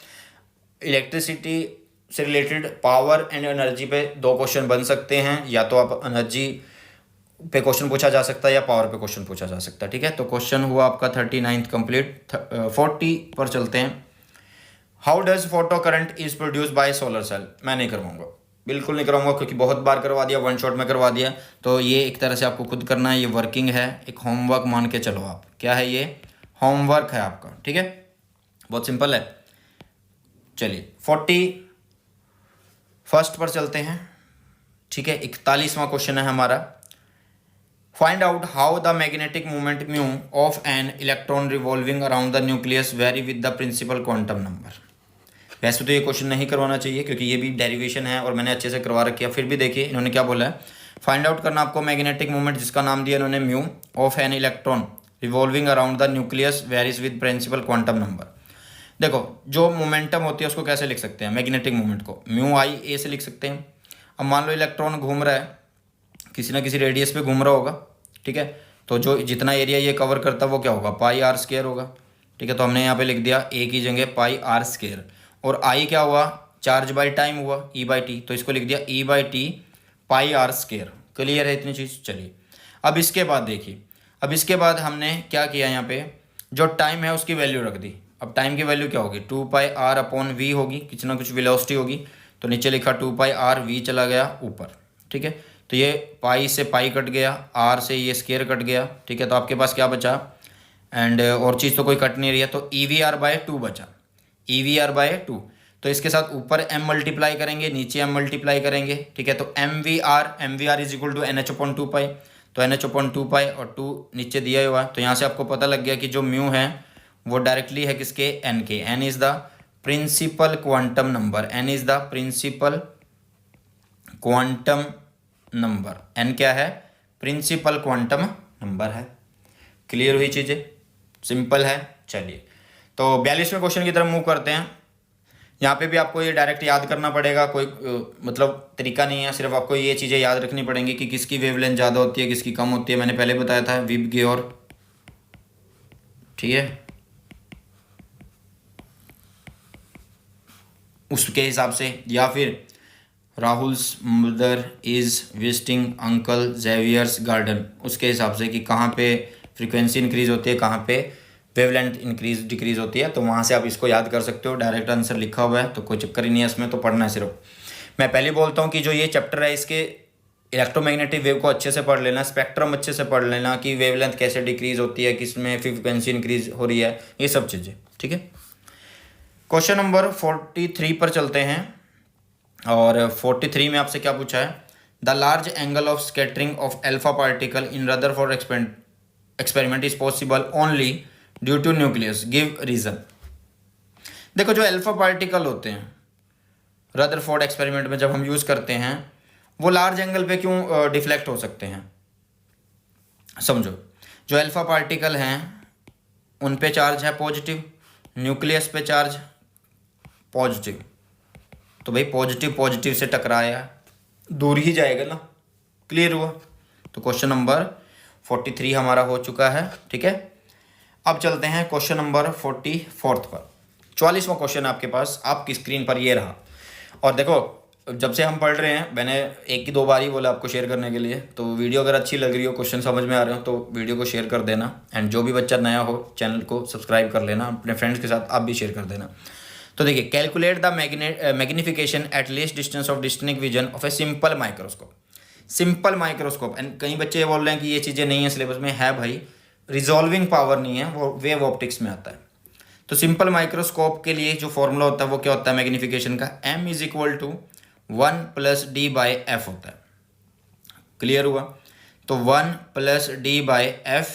इलेक्ट्रिसिटी से रिलेटेड पावर एंड एनर्जी पे 2 क्वेश्चन बन सकते हैं, या तो आप एनर्जी पे क्वेश्चन पूछा जा सकता है या पावर पे क्वेश्चन पूछा जा सकता है, ठीक है। तो क्वेश्चन हुआ आपका 39 कंप्लीट। 40 पर चलते हैं। How does photo current is produce by solar cell. मैं नहीं करवाऊंगा, बिल्कुल नहीं करवाऊंगा, क्योंकि बहुत बार करवा दिया, वन शॉट में करवा दिया। तो ये एक तरह से आपको खुद करना है, ये वर्किंग है, एक होमवर्क मान के चलो आप। क्या है ये, होमवर्क है आपका, ठीक है, बहुत सिंपल है। चलिए 41 पर चलते हैं, ठीक है। 41वां क्वेश्चन है हमारा। Find out how the magnetic moment mu of an electron revolving around the nucleus vary with the principal quantum number. वैसे तो ये क्वेश्चन नहीं करवाना चाहिए, क्योंकि ये भी डेरिवेशन है और मैंने अच्छे से करवा रखी है। फिर भी देखिए इन्होंने क्या बोला है, फाइंड आउट करना आपको मैग्नेटिक मोमेंट, जिसका नाम दिया इन्होंने mu, of an electron revolving around the nucleus varies with principal quantum number. देखो जो मोमेंटम होती है उसको कैसे लिख सकते हैं, मैग्नेटिक मोमेंट को म्यू आई ए से लिख सकते हैं। अब मान लो इलेक्ट्रॉन घूम रहा है, किसी ना किसी रेडियस पे घूम रहा होगा, ठीक है। तो जो जितना एरिया ये कवर करता है वो क्या होगा, पाई आर स्क्वायर होगा, ठीक है। तो हमने यहाँ पे लिख दिया ए की जगह पाई आर स्क्वायर। और आई क्या हुआ, चार्ज बाय टाइम हुआ, ई बाई टी, तो इसको लिख दिया E by T pi R square. Clear है इतनी चीज़। चलिए अब इसके बाद देखिए, अब इसके बाद हमने क्या किया, यहाँ पे जो टाइम है उसकी वैल्यू रख दी। अब टाइम की वैल्यू क्या होगी, 2 पाई आर अपॉन वी होगी, कुछ ना कुछ वेलोसिटी होगी। तो नीचे लिखा 2 पाई आर, वी चला गया ऊपर, ठीक है। तो ये पाई से पाई कट गया, आर से ये स्क्वायर कट गया, ठीक है। तो आपके पास क्या बचा, एंड और चीज़ तो कोई कट नहीं रही है, तो ई वी आर बाय 2 बचा, ई वी आर बाय 2। तो इसके साथ ऊपर m मल्टीप्लाई करेंगे, नीचे m मल्टीप्लाई करेंगे, ठीक है। तो m v r is equal to n h upon 2 pi, तो एन एच अपॉन 2 पाई और 2 नीचे दिया हुआ है। तो यहाँ से आपको पता लग गया कि जो म्यू है वो डायरेक्टली है किसके, एन के। N is the principal quantum number, n is the principal quantum number, n क्या है, प्रिंसिपल क्वांटम नंबर है। क्लियर हुई चीज़ें, सिंपल है। चलिए तो 42वें क्वेश्चन की तरफ मूव करते हैं। यहाँ पे भी आपको ये डायरेक्ट याद करना पड़ेगा, कोई मतलब तरीका नहीं है, सिर्फ आपको ये चीज़ें याद रखनी पड़ेंगी कि किसकी वेवलेंथ ज़्यादा होती है, किसकी कम होती है। मैंने पहले बताया था विब गेओर, ठीक है, उसके हिसाब से, या फिर Rahul's mother is visiting uncle Xavier's garden, उसके हिसाब से कि कहाँ पे फ्रीक्वेंसी इंक्रीज होती है, कहाँ पे वेवलेंथ इंक्रीज डिक्रीज होती है। तो वहाँ से आप इसको याद कर सकते हो, डायरेक्ट आंसर लिखा हुआ है, तो कोई चक्कर ही नहीं है इसमें, तो पढ़ना है सिर्फ। मैं पहले बोलता हूँ कि जो ये चैप्टर है इसके इलेक्ट्रोमैग्नेटिक वेव को अच्छे से पढ़ लेना, स्पेक्ट्रम अच्छे से पढ़ लेना कि वेवलेंथ कैसे डिक्रीज होती है, किस में फ्रीक्वेंसी इंक्रीज हो रही है, ये सब चीज़ें, ठीक है। क्वेश्चन नंबर 43 पर चलते हैं, और 43 में आपसे क्या पूछा है, the large angle of scattering of alpha particle in Rutherford experiment is possible only due to nucleus, give reason. देखो जो अल्फा पार्टिकल होते हैं रदरफोर्ड एक्सपेरिमेंट में जब हम यूज़ करते हैं, वो लार्ज एंगल पे क्यों डिफ्लेक्ट हो सकते हैं, समझो। जो अल्फा पार्टिकल हैं उन पे चार्ज है पॉजिटिव, न्यूक्लियस पे चार्ज पॉजिटिव, तो भाई पॉजिटिव पॉजिटिव से टकराया, दूर ही जाएगा ना। क्लियर हुआ। तो क्वेश्चन नंबर 43 हमारा हो चुका है, ठीक है। अब चलते हैं क्वेश्चन नंबर 44 पर। 44वां क्वेश्चन आपके पास आपकी स्क्रीन पर ये रहा। और देखो जब से हम पढ़ रहे हैं, मैंने एक की 2 बार ही बोला आपको शेयर करने के लिए, तो वीडियो अगर अच्छी लग रही हो, क्वेश्चन समझ में आ रहे हो, तो वीडियो को शेयर कर देना। एंड जो भी बच्चा नया हो चैनल को सब्सक्राइब कर लेना, अपने फ्रेंड्स के साथ आप भी शेयर कर देना। तो देखिए, calculate the magnification at least distance of distinct vision of a simple microscope. Simple microscope, and कई बच्चे ये बोल रहे हैं कि ये चीज़ें नहीं है सिलेबस में, है भाई, रिजॉल्विंग पावर नहीं है, वो वेव ऑप्टिक्स में आता है। तो सिंपल माइक्रोस्कोप के लिए जो फॉर्मूला होता है वो क्या होता है मैग्नीफिकेशन का, m is equal to 1 plus D by F होता है। क्लियर हुआ? तो 1 प्लस डी बाई एफ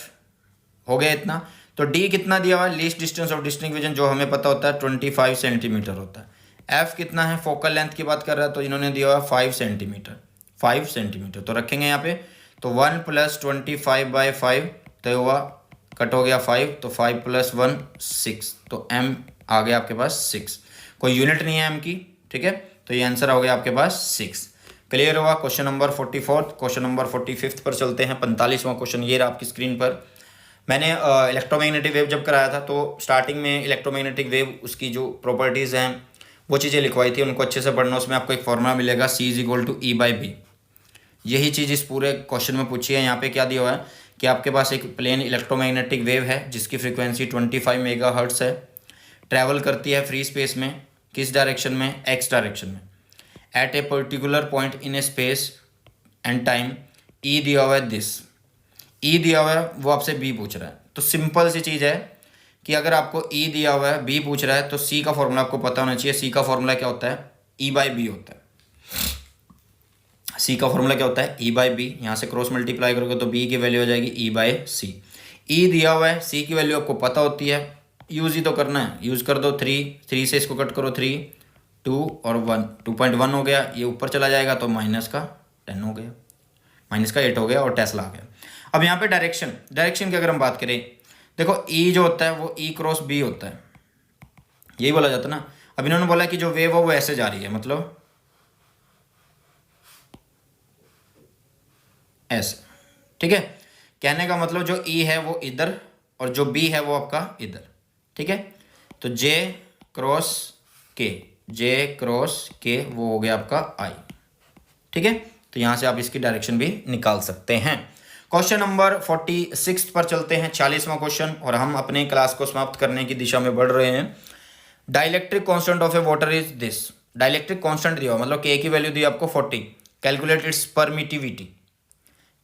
हो गया इतना। तो d कितना दिया हुआ है, least distance of distinct vision, जो हमें पता होता है 25 सेंटीमीटर होता है। f कितना है, फोकल लेंथ की बात कर रहा है तो इन्होंने दिया हुआ 5 सेंटीमीटर, 5 सेंटीमीटर तो रखेंगे यहाँ पे। तो 1 प्लस 25 बाई 5 तो हुआ, कट हो गया 5, तो 5 प्लस 1 6, तो m आ गया आपके पास 6। कोई यूनिट नहीं है m की, ठीक है, तो ये आंसर हो गया आपके पास 6। क्लियर हुआ? Question number 44। क्वेश्चन नंबर 45 पर चलते हैं। 45वां क्वेश्चन ये रहा आपकी स्क्रीन पर। मैंने इलेक्ट्रोमैग्नेटिक वेव जब कराया था तो स्टार्टिंग में इलेक्ट्रोमैग्नेटिक वेव उसकी जो प्रॉपर्टीज़ हैं वो चीज़ें लिखवाई थी, उनको अच्छे से पढ़ना। उसमें आपको एक फॉर्मूला मिलेगा C is equal to E/B। यही चीज़ इस पूरे क्वेश्चन में पूछी है। यहाँ पे क्या दिया हुआ है कि आपके पास एक प्लेन इलेक्ट्रोमैग्नेटिक वेव है जिसकी फ्रीक्वेंसी 25 मेगाहर्ट्ज़ है, ट्रैवल करती है फ्री स्पेस में, किस डायरेक्शन में, एक्स डायरेक्शन में, at a particular point in a space and time. E दिया हुआ है दिस, ई दिया हुआ है, वो आपसे बी पूछ रहा है। तो सिंपल सी चीज़ है कि अगर आपको ई दिया हुआ है, बी पूछ रहा है, तो सी का फॉर्मूला आपको पता होना चाहिए। सी का फॉर्मूला क्या होता है, E/B होता है। सी का फॉर्मूला क्या होता है, E/B। यहाँ से क्रॉस मल्टीप्लाई करोगे तो बी की वैल्यू हो जाएगी E/C। ई दिया हुआ है, सी की वैल्यू आपको पता होती है, यूज़ ही तो करना है, यूज़ कर दो। 3 से इसको कट करो, 3 2 और 1, 2.1 हो गया। ये ऊपर चला जाएगा तो माइनस का 10 हो गया, माइनस का 8 हो गया और टेस्ला आ गया। अब यहाँ पे डायरेक्शन की अगर हम बात करें, देखो ई जो होता है वो E क्रॉस B होता है, यही बोला जाता है ना। अब इन्होंने बोला कि जो वेव हो वो ऐसे जा रही है, मतलब ऐसे, ठीक है। कहने का मतलब जो E है वो इधर और जो B है वो आपका इधर, ठीक है। तो J क्रॉस K वो हो गया आपका I, ठीक है। तो यहाँ से आप इसकी डायरेक्शन भी निकाल सकते हैं। क्वेश्चन नंबर 46 पर चलते हैं, 40वां क्वेश्चन, और हम अपने क्लास को समाप्त करने की दिशा में बढ़ रहे हैं। Dielectric constant of A water is this. Dielectric constant दिया मतलब K की वैल्यू दी आपको 40। Calculate its permittivity,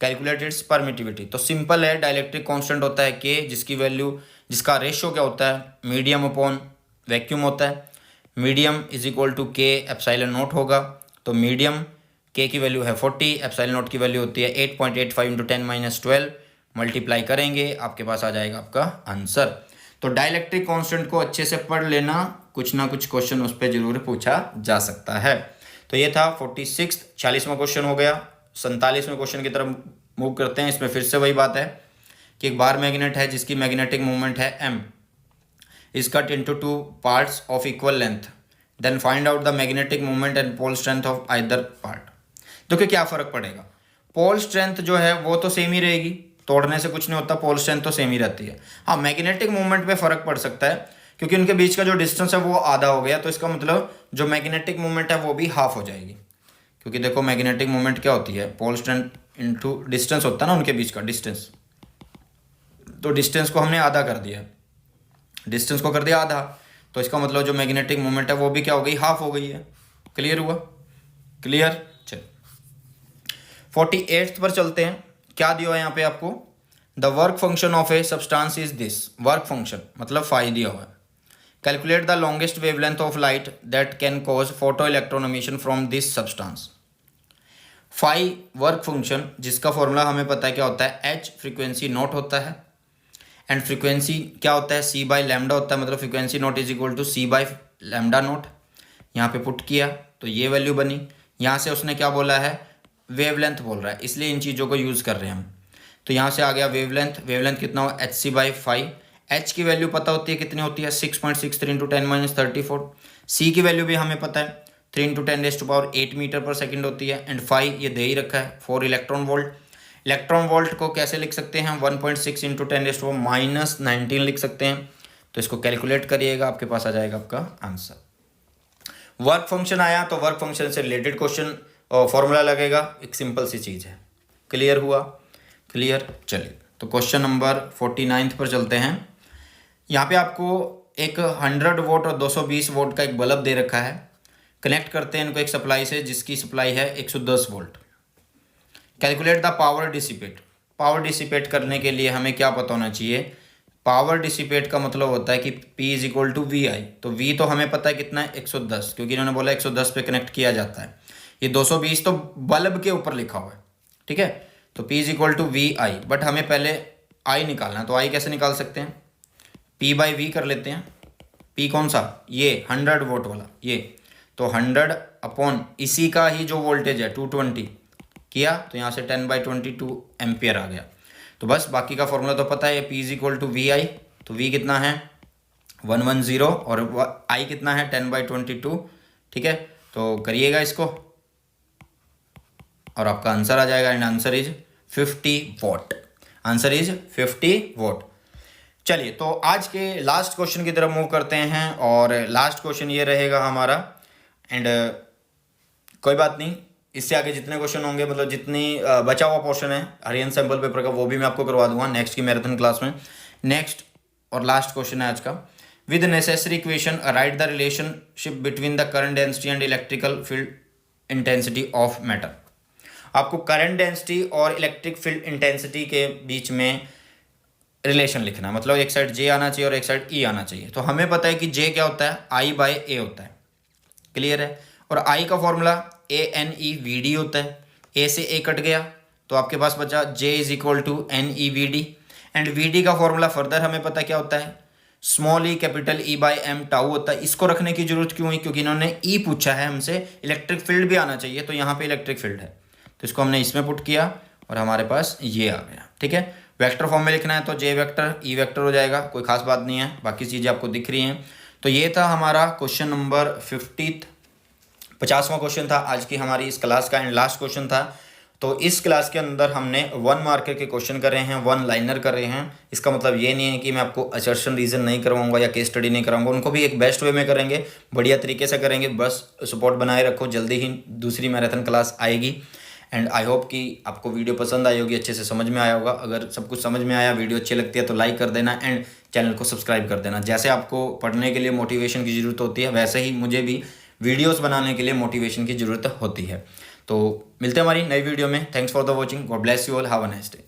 calculate its permittivity. तो सिंपल है, डाइलेक्ट्रिक कांस्टेंट होता है K, जिसकी वैल्यू, जिसका रेशियो क्या होता है, मीडियम अपॉन वैक्यूम होता है। Medium is equal to K epsilon naught होगा। तो मीडियम K की वैल्यू है 40, एप्सिलॉन नॉट की वैल्यू होती है 8.85 इंटू 10⁻12। मल्टीप्लाई करेंगे, आपके पास आ जाएगा आपका आंसर। तो डाइलेक्ट्रिक कांस्टेंट को अच्छे से पढ़ लेना, कुछ ना कुछ क्वेश्चन उस पर जरूर पूछा जा सकता है। तो ये था 46, 40वां क्वेश्चन हो गया। 47वें क्वेश्चन की तरफ मूव करते हैं। इसमें फिर से वही बात है कि एक बार मैग्नेट है जिसकी मैग्नेटिक मूवमेंट है m, is cut into 2 parts of equal length, then find out the magnetic moment and pole strength of either part। देखिए क्या फर्क पड़ेगा, पोल स्ट्रेंथ जो है वो तो सेम ही रहेगी, तोड़ने से कुछ नहीं होता, पोल स्ट्रेंथ तो सेम ही रहती है। हाँ, मैग्नेटिक मूवमेंट पे फर्क पड़ सकता है क्योंकि उनके बीच का जो डिस्टेंस है वो आधा हो गया, तो इसका मतलब जो मैग्नेटिक मूवमेंट है वो भी हाफ हो जाएगी। क्योंकि देखो मैग्नेटिक मूवमेंट क्या होती है, पोल स्ट्रेंथ इंटू डिस्टेंस होता है ना उनके बीच का डिस्टेंस, तो डिस्टेंस को हमने आधा कर दिया, डिस्टेंस को कर दिया आधा, तो इसका मतलब जो मैग्नेटिक मूवमेंट है वो भी क्या हो गई, हाफ हो गई है। क्लियर हुआ? क्लियर। चल 48 पर चलते हैं। क्या दिया है यहाँ पे आपको, the work function of a substance is this. Work function मतलब फाई दिया हुआ है। Calculate the longest wavelength of light that can cause photo electron emission from this substance. Phi work function, जिसका फॉर्मूला हमें पता है क्या होता है, h फ्रीक्वेंसी नॉट होता है, एंड फ्रीक्वेंसी क्या होता है, c बाई लैम्डा होता है, मतलब frequency naught is equal to c by lambda naught. यहाँ पे पुट किया तो ये वैल्यू बनी। यहाँ से उसने क्या बोला है, वेवलेंथ बोल रहा है, इसलिए इन चीज़ों को यूज़ कर रहे हैं हम। तो यहाँ से आ गया वेवलेंथ, वेवलेंथ कितना हो, hc/5। h की वैल्यू पता होती है कितनी होती है, 6.63 इंटू 10⁻34। c की वैल्यू भी हमें पता है 3 इंटू 10⁸8 मीटर पर सेकेंड होती है, एंड 5 ये दे ही रखा है 4 इलेक्ट्रॉन वोल्ट। इलेक्ट्रॉन वोल्ट को कैसे लिख सकते हैं, 1.6 इंटू 10⁻19 लिख सकते हैं। तो इसको कैलकुलेट करिएगा, आपके पास आ जाएगा आपका आंसर। वर्क फंक्शन आया तो वर्क फंक्शन से रिलेटेड क्वेश्चन फॉर्मूला लगेगा, एक सिंपल सी चीज़ है। क्लियर हुआ? क्लियर। चलिए तो क्वेश्चन नंबर 49 पर चलते हैं। यहाँ पे आपको एक 100 वोल्ट और 220 वोल्ट का एक बल्ब दे रखा है। कनेक्ट करते हैं इनको एक सप्लाई से जिसकी सप्लाई है 110 volt. Calculate the power dissipate. Power dissipate करने के लिए हमें क्या पता होना चाहिए, पावर डिसिपेट का मतलब होता है कि P is equal to V I. तो V तो हमें पता है कितना है 110, क्योंकि इन्होंने बोला 110 पे कनेक्ट किया जाता है। ये 220 तो बल्ब के ऊपर लिखा हुआ है, ठीक है। तो P is equal to V I, but हमें पहले I निकालना है। तो I कैसे निकाल सकते हैं, P बाई वी कर लेते हैं। P कौन सा, ये 100 वोल्ट वाला ये, तो 100 अपॉन इसी का ही जो वोल्टेज है 220 किया, तो यहाँ से 10/22 एम्पियर आ गया। तो बस बाकी का फॉर्मूला तो पता है, P is equal to V I. तो V कितना है 110 और I कितना है 10/22, ठीक है। तो करिएगा इसको और आपका आंसर आ जाएगा, and answer is 50 what. Answer is 50 what. चलिए, तो आज के लास्ट क्वेश्चन की तरफ मूव करते हैं, और लास्ट क्वेश्चन ये रहेगा हमारा। एंड कोई बात नहीं, इससे आगे जितने क्वेश्चन होंगे, मतलब जितनी बचा हुआ पोर्शन है हरियाणा सैंपल पेपर का, वो भी मैं आपको करवा दूंगा नेक्स्ट की मैराथन क्लास में। नेक्स्ट और लास्ट क्वेश्चन है आज का। With necessary equation right the relationship between the current density and electrical field intensity of matter. आपको करंट डेंसिटी और इलेक्ट्रिक फील्ड इंटेंसिटी के बीच में रिलेशन लिखना है, मतलब एक साइड J आना चाहिए और एक साइड E आना चाहिए। तो हमें पता है कि J क्या होता है, I/A होता है, क्लियर है। और I का फॉर्मूला ANEVD होता है। A से A कट गया तो आपके पास बचा J is equal to NEVD। And VD का फॉर्मूला फर्दर हमें पता क्या होता है, small e capital E/m tau होता है। इसको रखने की जरूरत क्यों हुई, क्योंकि इन्होंने E पूछा है हमसे, इलेक्ट्रिक फील्ड भी आना चाहिए, तो यहाँ पे इलेक्ट्रिक फील्ड है, तो इसको हमने इसमें पुट किया और हमारे पास ये आ गया, ठीक है। वेक्टर फॉर्म में लिखना है तो J वेक्टर E वेक्टर हो जाएगा, कोई खास बात नहीं है, बाकी चीज़ें आपको दिख रही हैं। तो ये था हमारा क्वेश्चन नंबर 50वां क्वेश्चन था आज की हमारी इस क्लास का, एंड लास्ट क्वेश्चन था। तो इस क्लास के अंदर हमने 1 मार्कर के क्वेश्चन कर रहे हैं, 1 लाइनर कर रहे हैं। इसका मतलब ये नहीं है कि मैं आपको असर्शन रीजन नहीं करवाऊंगा या केस स्टडी नहीं कराऊंगा, उनको भी एक बेस्ट वे में करेंगे, बढ़िया तरीके से करेंगे। बस सपोर्ट बनाए रखो, जल्दी ही दूसरी मैराथन क्लास आएगी। एंड आई होप कि आपको वीडियो पसंद आई होगी, अच्छे से समझ में आया होगा। अगर सब कुछ समझ में आया, वीडियो अच्छी लगती है तो लाइक कर देना एंड चैनल को सब्सक्राइब कर देना। जैसे आपको पढ़ने के लिए मोटिवेशन की ज़रूरत होती है, वैसे ही मुझे भी वीडियोस बनाने के लिए मोटिवेशन की ज़रूरत होती है। तो मिलते हैं हमारी नई वीडियो में। Thanks for the watching, God bless you all, have a nice day.